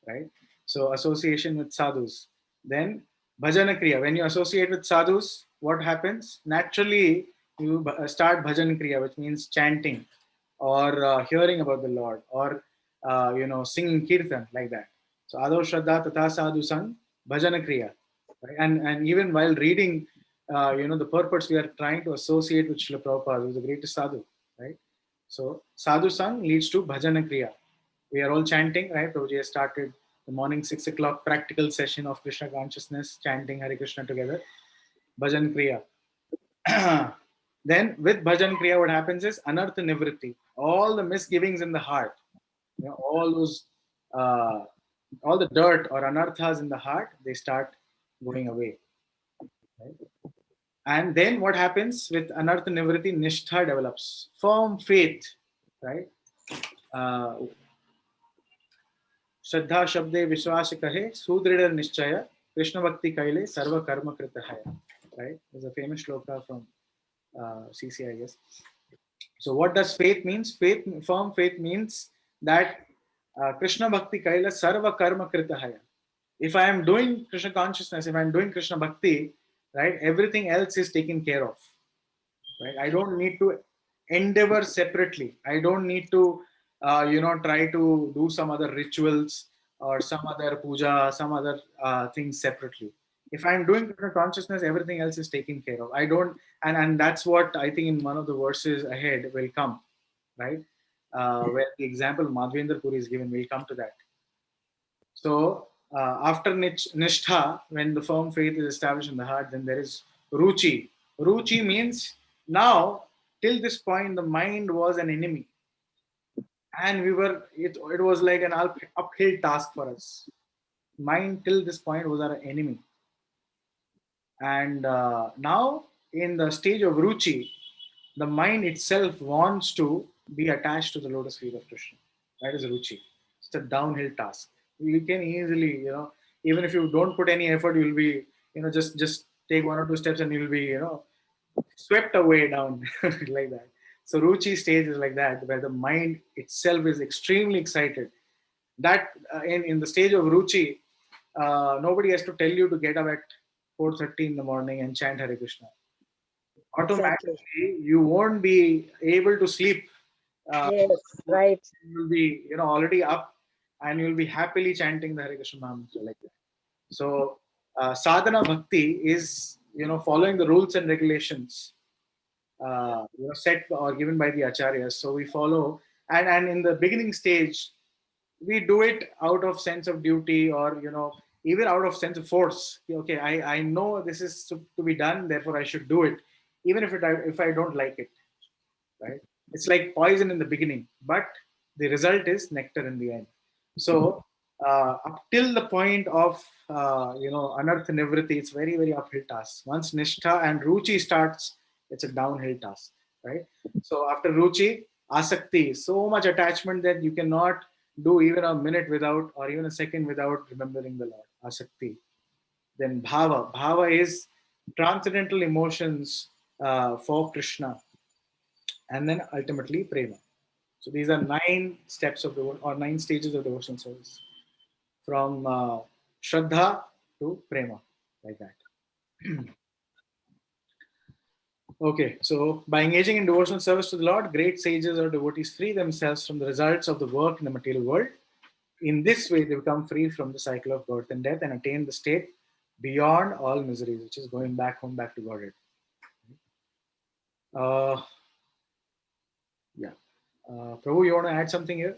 right? So association with sadhus. Then Bhajana Kriya. When you associate with sadhus, what happens? Naturally, you start Bhajan Kriya, which means chanting or hearing about the Lord or singing kirtan like that. So Adav Shraddha Tatha Sadhu Sang Bhajana Kriya, right? And even while reading, the purports, we are trying to associate with Srila Prabhupada, who is the greatest sadhu, right? So Sadhu Sang leads to Bhajana Kriya. We are all chanting, right? Prabhuji has started the morning 6 o'clock practical session of Krishna consciousness, chanting Hare Krishna together. Bhajan Kriya. Then with Bhajan Kriya, what happens is Anartha Nivritti. All the misgivings in the heart, all those, all the dirt or anarthas in the heart, they start going away. Right? And then what happens with Anartha Nivritti? Nishtha develops. Firm faith, right? श्रद्धा शब्दे विश्वास कहे सुदृढ़ निश्चय कृष्ण भक्ति कैले सर्व कर्म कृत है, right? There's a famous shloka from CC, I guess. So what does faith means? Firm faith means that Krishna bhakti kaila sarva karma krita hai. If I am doing Krishna consciousness, if I am doing Krishna bhakti, right, everything else is taken care of, right? I don't need to endeavor separately. I don't need to try to do some other rituals or some other puja, some other things separately. If I'm doing Krishna consciousness, everything else is taken care of. I don't, and that's what I think in one of the verses ahead will come, right? Where the example Madhvendra Puri is given, we'll come to that. So after Nishtha, when the firm faith is established in the heart, then there is Ruchi. Ruchi means now, till this point, the mind was an enemy. And it was like an uphill task for us. Mind till this point was our enemy. And now, in the stage of Ruchi, the mind itself wants to be attached to the lotus feet of Krishna. That is Ruchi. It's a downhill task. You can easily, even if you don't put any effort, you'll be, just take 1 or 2 steps and you'll be, swept away down like that. So Ruchi stage is like that, where the mind itself is extremely excited. That in the stage of Ruchi, nobody has to tell you to get up at 4:30 in the morning and chant Hare Krishna. Exactly. Automatically, you won't be able to sleep. Yes, right. You will be, already up, and you'll be happily chanting the Hare Krishna Mahamantra like that. So, sadhana bhakti is, following the rules and regulations, set or given by the acharyas. So we follow, and in the beginning stage, we do it out of sense of duty, or even out of sense of force. Okay, I know this is to be done, therefore I should do it, even if I don't like it, right? It's like poison in the beginning, but the result is nectar in the end. So up till the point of anartha nivriti, it's very, very uphill task. Once nishtha and ruchi starts, it's a downhill task, right? So after ruchi, asakti, so much attachment that you cannot do even a minute without, or even a second without remembering the Lord. Asakti. Then bhava. Bhava is transcendental emotions for Krishna, and then ultimately prema. So these are 9 steps of the, or 9 stages of devotional service, from Shraddha to Prema, like that. Okay, so by engaging in devotional service to the Lord, great sages or devotees free themselves from the results of the work in the material world. In this way, they become free from the cycle of birth and death and attain the state beyond all miseries, which is going back home, back to Godhead. Yeah. Prabhu, you want to add something here?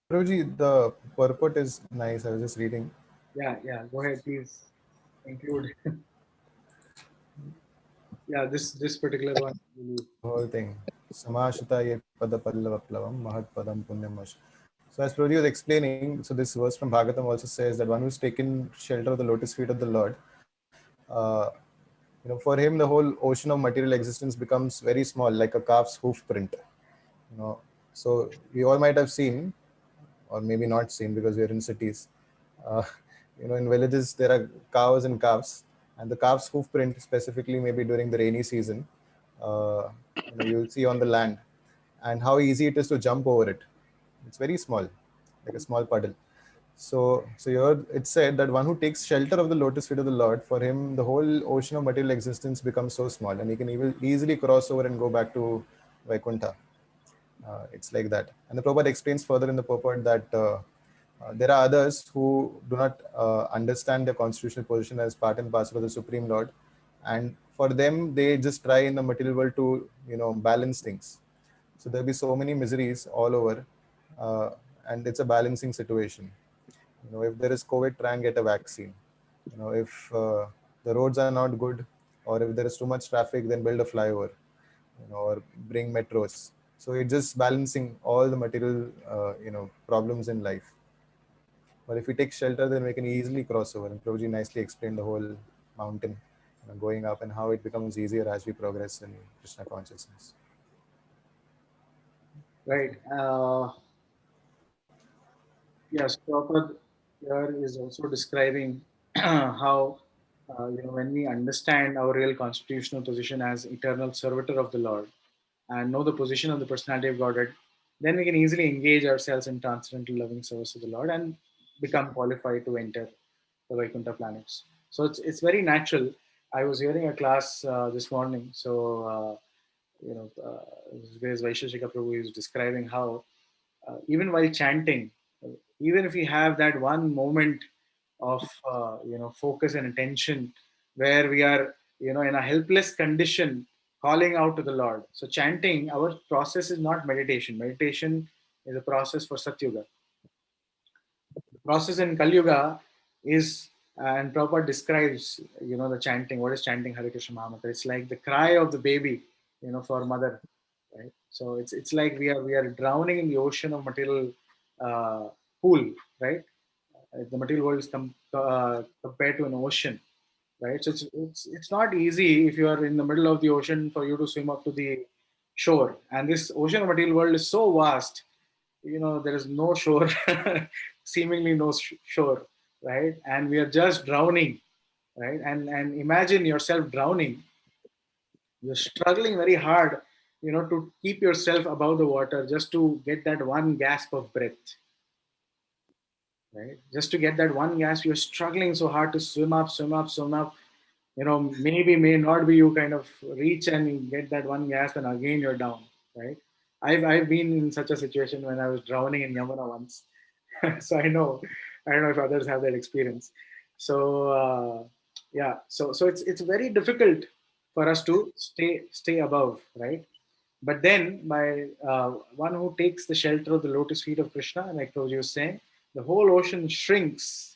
Prabhuji, the purport is nice. I was just reading. Yeah. Go ahead, please include. Yeah, this particular one. Whole thing. Samashita ye pada pallavaplavam mahat padam punyamash. So as Prabhuji was explaining, so this verse from Bhagavatam also says that one who's taken shelter of the lotus feet of the Lord, for him the whole ocean of material existence becomes very small, like a calf's hoof print. So we all might have seen, or maybe not seen because we're in cities. Uh, in villages there are cows and calves, and the calf's hoof print specifically, maybe during the rainy season, you'll see on the land, and how easy it is to jump over it. It's very small, like a small puddle. So here it's said that one who takes shelter of the lotus feet of the Lord, for him the whole ocean of material existence becomes so small, and he can easily cross over and go back to Vaikuntha. It's like that. And the Prabhupada explains further in the purport that there are others who do not understand their constitutional position as part and parcel of the Supreme Lord, and for them they just try in the material world to balance things. So there'll be so many miseries all over, and it's a balancing situation. If there is COVID, try and get a vaccine. If the roads are not good, or if there is too much traffic, then build a flyover, or bring metros. So it's just balancing all the material, problems in life. But if we take shelter, then we can easily cross over. And Prabhuji nicely explained the whole mountain going up and how it becomes easier as we progress in Krishna consciousness. Right. Yes, Prabhupada here is also describing how, when we understand our real constitutional position as eternal servitor of the Lord and know the position of the personality of Godhead, then we can easily engage ourselves in transcendental loving service of the Lord and become qualified to enter the Vaikuntha planets. So it's very natural. I was hearing a class this morning. So, Vaisheshika Prabhu is describing how even while chanting, even if we have that one moment of focus and attention where we are in a helpless condition, calling out to the Lord. So chanting, our process is not meditation. Meditation is a process for Satyuga. The process in Kali Yuga is, and Prabhupada describes, the chanting. What is chanting Hare Krishna Mahamantra? It's like the cry of the baby, for mother, right? So it's like we are drowning in the ocean of material pool, right? The material world is compared to an ocean, right? So it's not easy if you are in the middle of the ocean for you to swim up to the shore. And this ocean of material world is so vast, there is no shore, seemingly no shore, right? And we are just drowning, right? And imagine yourself drowning. You're struggling very hard, to keep yourself above the water, just to get that one gasp of breath, right? Just to get that one gasp, you're struggling so hard to swim up, swim up, swim up. Maybe may not be, you kind of reach and you get that one gasp and again you're down, right? I've been in such a situation when I was drowning in Yamuna once. So I don't know if others have that experience. So yeah, so it's very difficult for us to stay above, right? But then by one who takes the shelter of the lotus feet of Krishna, like Prabhuji was saying, the whole ocean shrinks,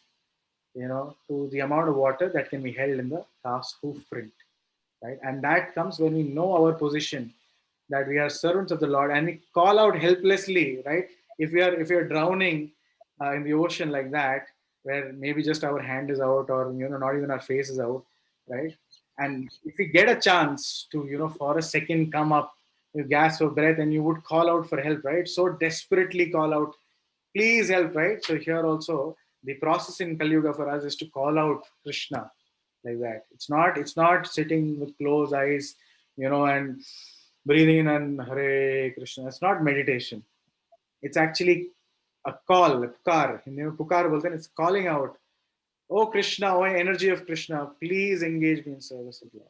to the amount of water that can be held in the calf's hoof print, right? And that comes when we know our position, that we are servants of the Lord, and we call out helplessly, right? If we are drowning in the ocean like that, where maybe just our hand is out, or not even our face is out, right? And if we get a chance to, for a second come up, you gasp for breath, and you would call out for help, right? So desperately call out, please help, right? So here also the process in Kali Yuga for us is to call out Krishna like that. It's not sitting with closed eyes, and breathing in and Hare Krishna. It's not meditation. It's actually a call, a pukar. Pukar bolte hain, it's calling out, oh Krishna, oh energy of Krishna, please engage me in service of Lord.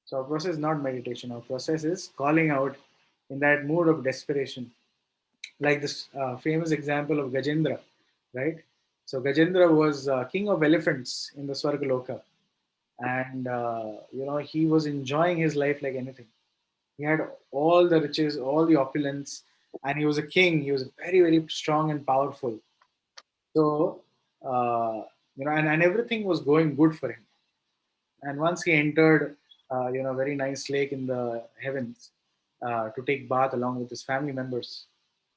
So our process is not meditation. Our process is calling out in that mood of desperation. Like this famous example of Gajendra, right? So Gajendra was king of elephants in the Swargaloka, and he was enjoying his life like anything. He had all the riches, all the opulence, and he was a king. He was very, very strong and powerful. So, and everything was going good for him. And once he entered, very nice lake in the heavens to take bath along with his family members.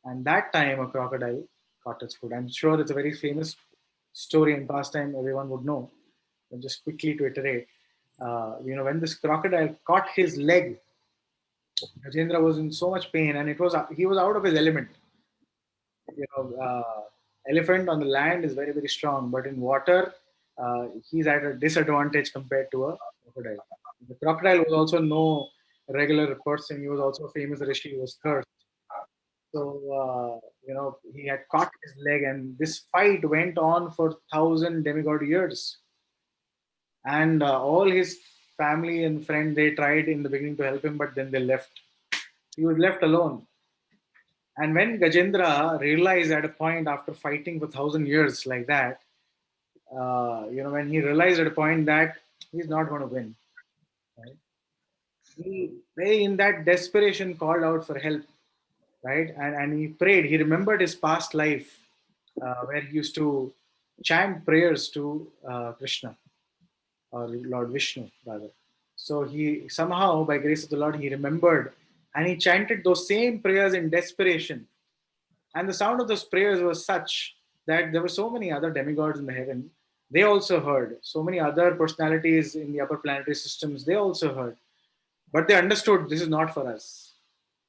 And that time, a crocodile caught his foot. I'm sure it's a very famous story and pastime everyone would know. But just quickly to iterate, when this crocodile caught his leg, Rajendra was in so much pain, and he was out of his element. Elephant on the land is very, very strong, but in water, he's at a disadvantage compared to a crocodile. The crocodile was also no regular person. He was also a famous rishi. He was cursed. So he had caught his leg, and this fight went on for 1,000 demigod years. And all his family and friends, they tried in the beginning to help him, but then they left. He was left alone. And when Gajendra realized at a point after fighting for 1,000 years like that, when he realized at a point that he's not going to win, right? He in that desperation called out for help, right? And he prayed. He remembered his past life, where he used to chant prayers to Krishna, or Lord Vishnu, rather. So he somehow, by grace of the Lord, he remembered, and he chanted those same prayers in desperation. And the sound of those prayers was such that there were so many other demigods in the heaven. They also heard. So many other personalities in the upper planetary systems, they also heard. But they understood this is not for us.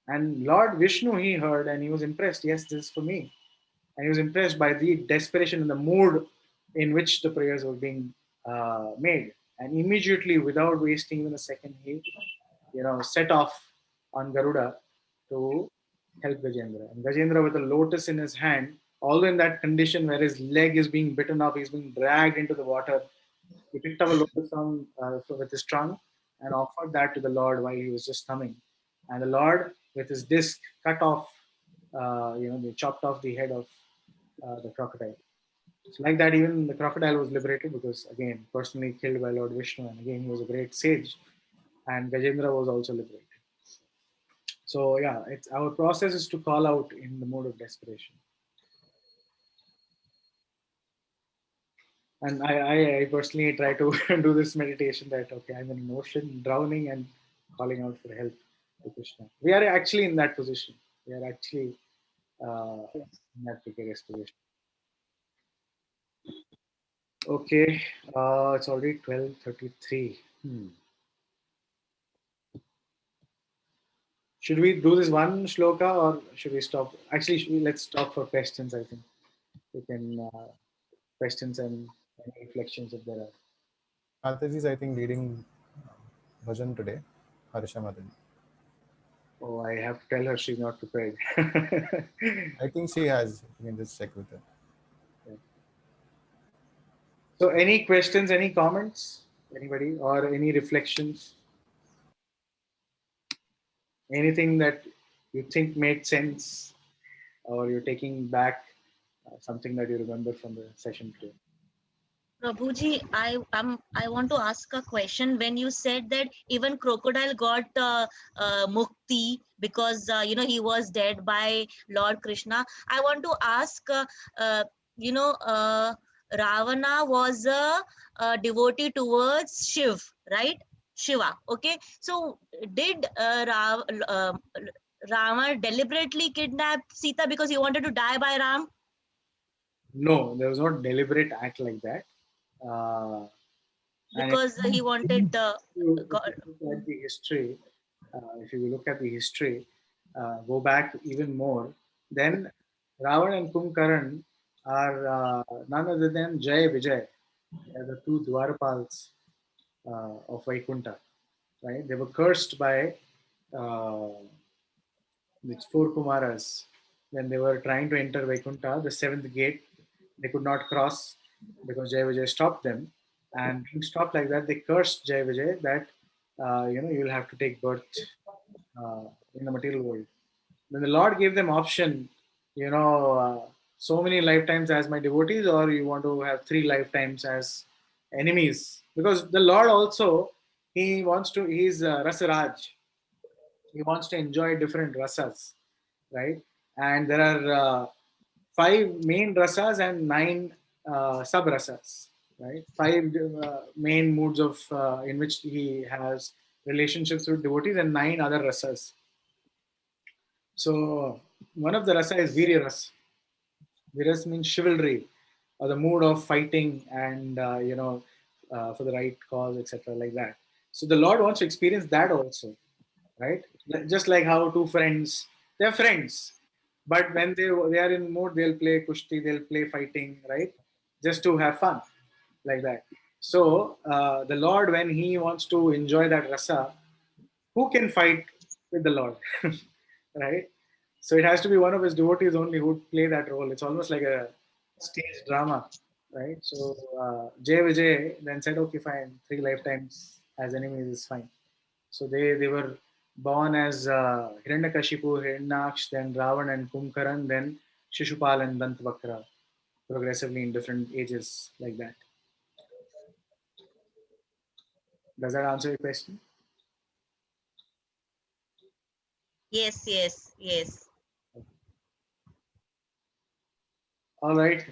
And Lord Vishnu, he heard, and he was impressed. Yes, this is for me. And he was impressed by the desperation and the mood in which the prayers were being made. And immediately, without wasting even a second, he set off on Garuda to help Gajendra. And Gajendra, with a lotus in his hand, although in that condition where his leg is being bitten off, he's being dragged into the water, he picked up a lotus with his trunk and offered that to the Lord while he was just coming. And the Lord, with his disc, cut off, they chopped off the head of the crocodile. So like that, even the crocodile was liberated because, again, personally killed by Lord Vishnu, and again, he was a great sage. And Gajendra was also liberated. So yeah, it's our process is to call out in the mode of desperation. And I personally try to do this meditation that, okay, I'm in an ocean, drowning, and calling out for help to Krishna. We are actually in that position. We are actually in that precarious position. Okay, it's already 12:33. Should we do this one shloka, or should we stop? Actually, let's stop for questions. I think we can questions and any reflections if there are. Mataji is, I think, leading bhajan today. Harsha Mataji. Oh, I have to tell her she's not prepared. I think she has. You can just check with her. So any questions, any comments, anybody, or any reflections? Anything that you think made sense, or you're taking back something that you remember from the session today? Prabhuji, I want to ask a question. When you said that even crocodile got mukti because he was dead by Lord Krishna, I want to ask, you know, Ravana was a devotee towards Shiv, right? Shiva. Okay. So did Rama deliberately kidnap Sita because he wanted to die by Ram? No, there was no deliberate act like that. And Because he wanted the if you look at the history, if you look at the history, go back even more, then Ravan and Kumbhakarna are none other than Jay Vijay. They are the two Dwarpals of Vaikunta, right? They were cursed by uh, these four Kumaras when they were trying to enter Vaikunta, the seventh gate. They could not cross because Jay Vijay stopped them. And being stopped like that, they cursed Jay Vijay that you'll have to take birth uh, in the material world. Then the Lord gave them option, so many lifetimes as my devotees, or you want to have 3 lifetimes as enemies. Because the Lord also, he's Rasaraj. He wants to enjoy different rasas, right? And there are 5 main rasas and 9 sub rasas, right? 5 main moods of in which he has relationships with devotees, and 9 other rasas. So one of the rasa is Virya Ras. Viras means chivalry, or the mood of fighting and for the right cause, etc., like that. So the Lord wants to experience that also, right? Just like how two friends, they're friends, but when they are in mood, they'll play kushti, they'll play fighting, right? Just to have fun, like that. So the Lord, when He wants to enjoy that rasa, who can fight with the Lord, right? So it has to be one of His devotees only who would play that role. It's almost like a stage drama, right? So Jay Vijay then said, okay, fine, 3 lifetimes as enemies is fine. So they were born as Hiranyakashipu, Hiranyaksh, then Ravan and Kumbhakarna, then Shishupal and Dantavakra, progressively in different ages, like that. Does that answer your question? Yes, yes, yes. All right.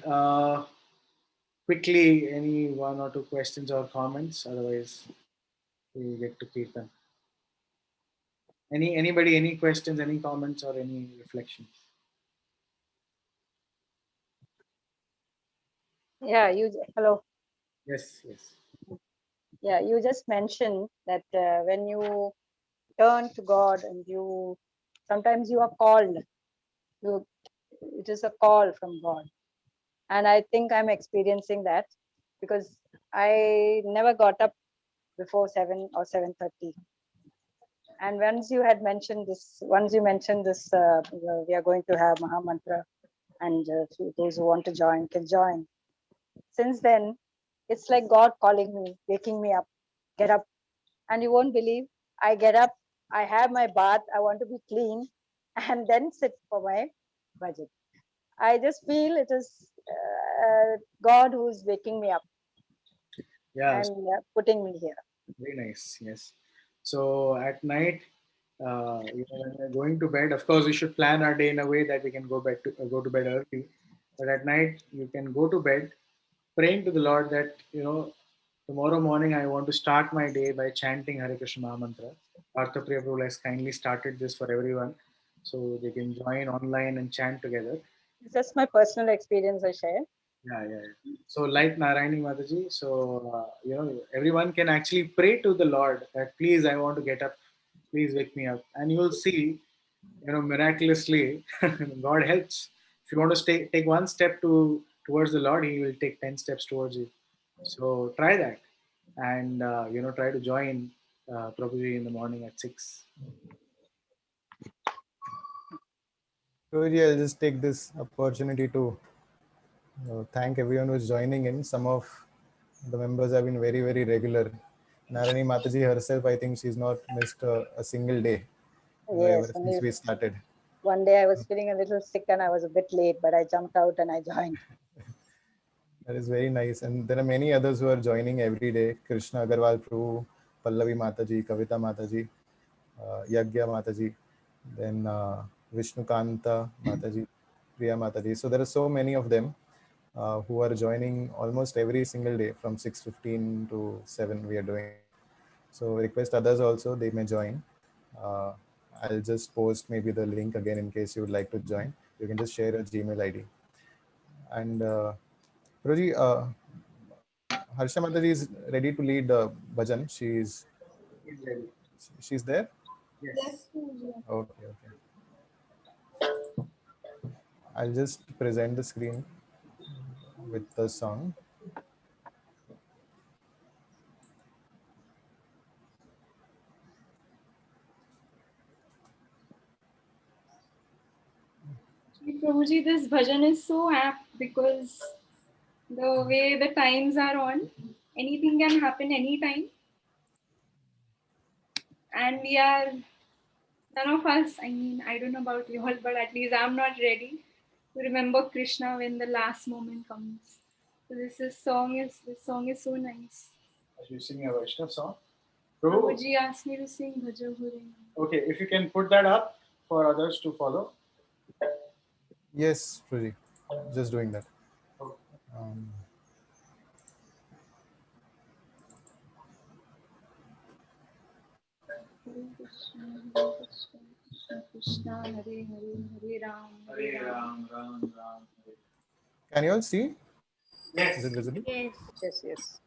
Quickly, any 1 or 2 questions or comments? Otherwise, we get to Kirtan. Anybody, any questions, any comments, or any reflections? Yeah, hello. Yes, yes. Yeah, you just mentioned that when you turn to God and sometimes you are called, it is a call from God. And I think I'm experiencing that because I never got up before 7 or 7:30. And once you mentioned this, we are going to have Maha Mantra, and those who want to join can join. Since then, it's like God calling me, waking me up, get up. And you won't believe, I get up, I have my bath, I want to be clean, and then sit for my budget. I just feel it is God who's waking me up Yeah, and putting me here. very nice. Yes. So at night, when we're going to bed, of course, we should plan our day in a way that we can go to bed early. But at night, you can go to bed praying to the Lord that tomorrow morning I want to start my day by chanting Hare Krishna Maha Mantra. Partha Priya Prabhu has kindly started this for everyone, so they can join online and chant together. It's just my personal experience I share. Yeah. So like Narayani Mataji, so everyone can actually pray to the Lord that please, I want to get up, please wake me up, and you will see, miraculously, God helps. If you want to take one step towards the Lord, He will take 10 steps towards you. So try that, and try to join Prabhuji in the morning at 6. Guruji, I'll just take this opportunity to thank everyone who's joining in. Some of The members have been very, very regular. Narani Mataji herself, I think she's not missed a single day ever Yes, since only we started. one day I was feeling a little sick and I was a bit late, but I jumped out and I joined. That is very nice. And there are many others who are joining every day. Krishna Agarwal Prabhu, Pallavi Mataji, Kavita Mataji, Yagya Mataji, then Vishnu Kanta Mataji, Priya Mataji. So there are so many of them who are joining almost every single day from 6:15 to 7 we are doing it. So request others also, they may join. Uh, I'll just post maybe the link again in case you would like to join. You can just share a Gmail ID. And Proji, Harsha Mataji is ready to lead bhajan. He's ready. She's there. Yes. Okay, okay. I'll just present the screen with the song. Prabhuji, this bhajan is so apt because the way the times are on, anything can happen anytime. And we are, none of us, I mean, I don't know about you all, but at least I'm not ready to remember Krishna when the last moment comes. So this song is so nice. Are you singing a Vaishnav song? Prabhuji asked me to sing Bhaja Hure. Okay, if you can put that up for others to follow. Yes, Proji, just doing that. Um, Hare Krishna, Hare Krishna, Krishna Krishna, Hare Hare, Hare Ram, Hare Ram, Ram Ram, Hare. can you all see? Yes. Is it visible? Yes. Yes, yes.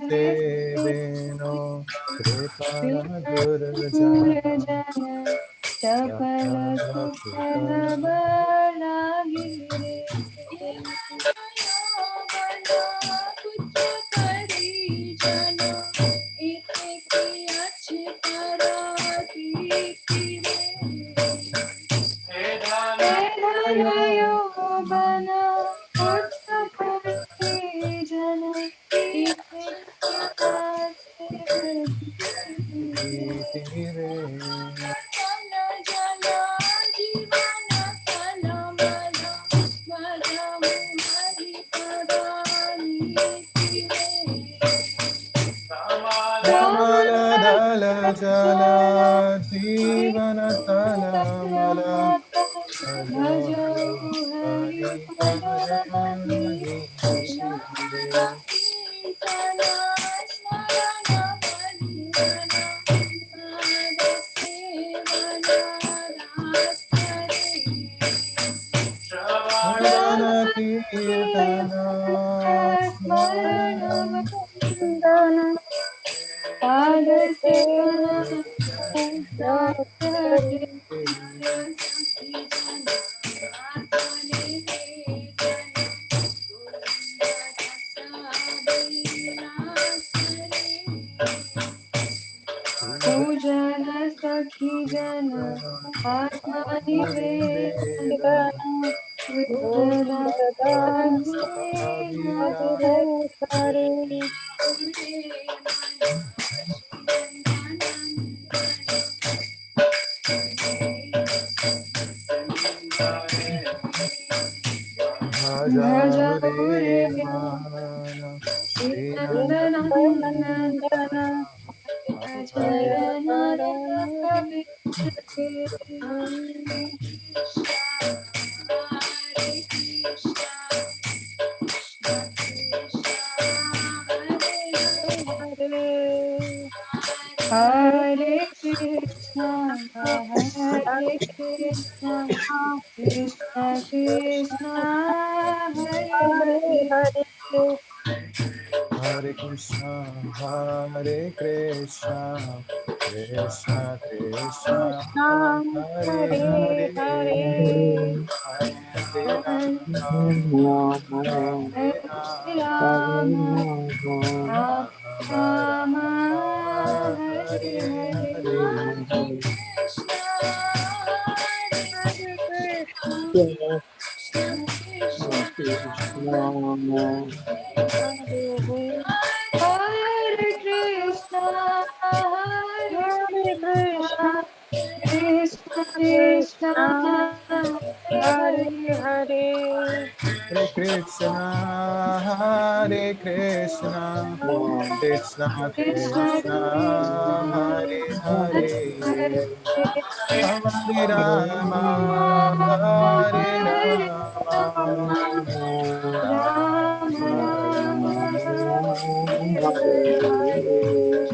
Veno Kripana Durjana Chapala Sukala Kamala Dala Jala Jivana Tala Mala Bhajo Hari Parani Shravana Kirtana Smarana Vedana Govindadasi Hare Hare Bhajamure Mana Nandana Jaya Paramuri Hare Hare Krishna Hare Krishna Krishna Krishna Hare Hare Hare Hare Hare Krishna Krishna Krishna Krishna Hare Hare Hare Hare Hare Hare Rama Hare Rama Rama Rama Rama Rama Hare Hare Hare Hare Hare Krishna Hare Hare Hare Krishna Hare Hare Krishna Krishna, Krishna Krishna Krishna, Hare Hare Hare, Hare Krishna, Hare Krishna, Krishna Krishna Krishna, Krishna Hare Hare Hare, Hare Rama Rama, Hare Hare Rama, Rama Rama Rama Hare Hare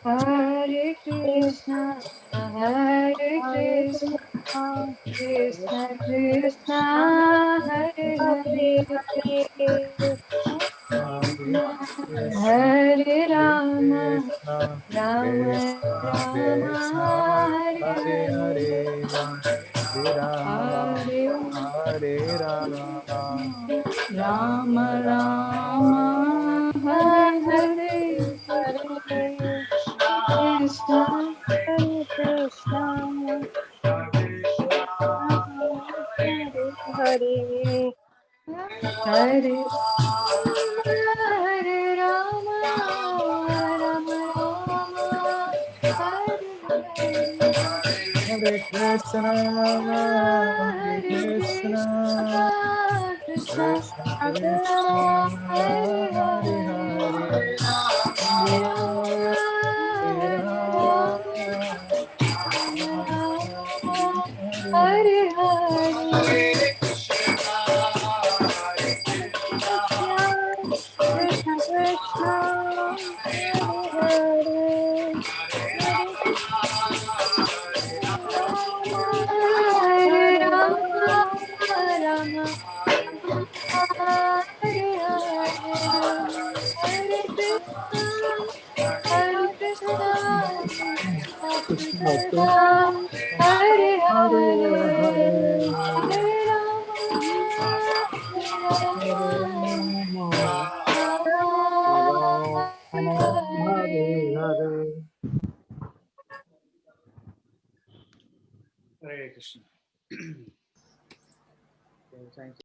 Hare Krishna, Hare Krishna, Krishna Krishna, Hare Hare, Hare Krishna, Hare Hare Rama, Krishna, Rama Krishna Krishna, Rama, Hare Hare Hare, Hare, Hare Rama, Hare Hare Rama, Rama Rama, Rama, Hare Hare, Hare, Krishna, Hare Krishna, Krishna, Hare Hare, Hare Hare Rama, Rama Rama, Hare Hare, Hare Krishna, Hare Hare Krishna, Krishna, Krishna Krishna Krishna, Krishna, Hare Hare Hare, Hare, Rama Hare Hare Rama, Rama, Rama Rama, Hare Hare Hare. Hare, Krishna, Krishna Krishna, Hare Hare, Hare Rama, Hare Hare Rama, Rama, Rama Rama, Hare Hare, Hare Krishna, Hare Krishna, Krishna Krishna, Hare Hare Hare, Hare, Hare Rama, Hare Rama, Rama, Hare Hare. Hare Krishna.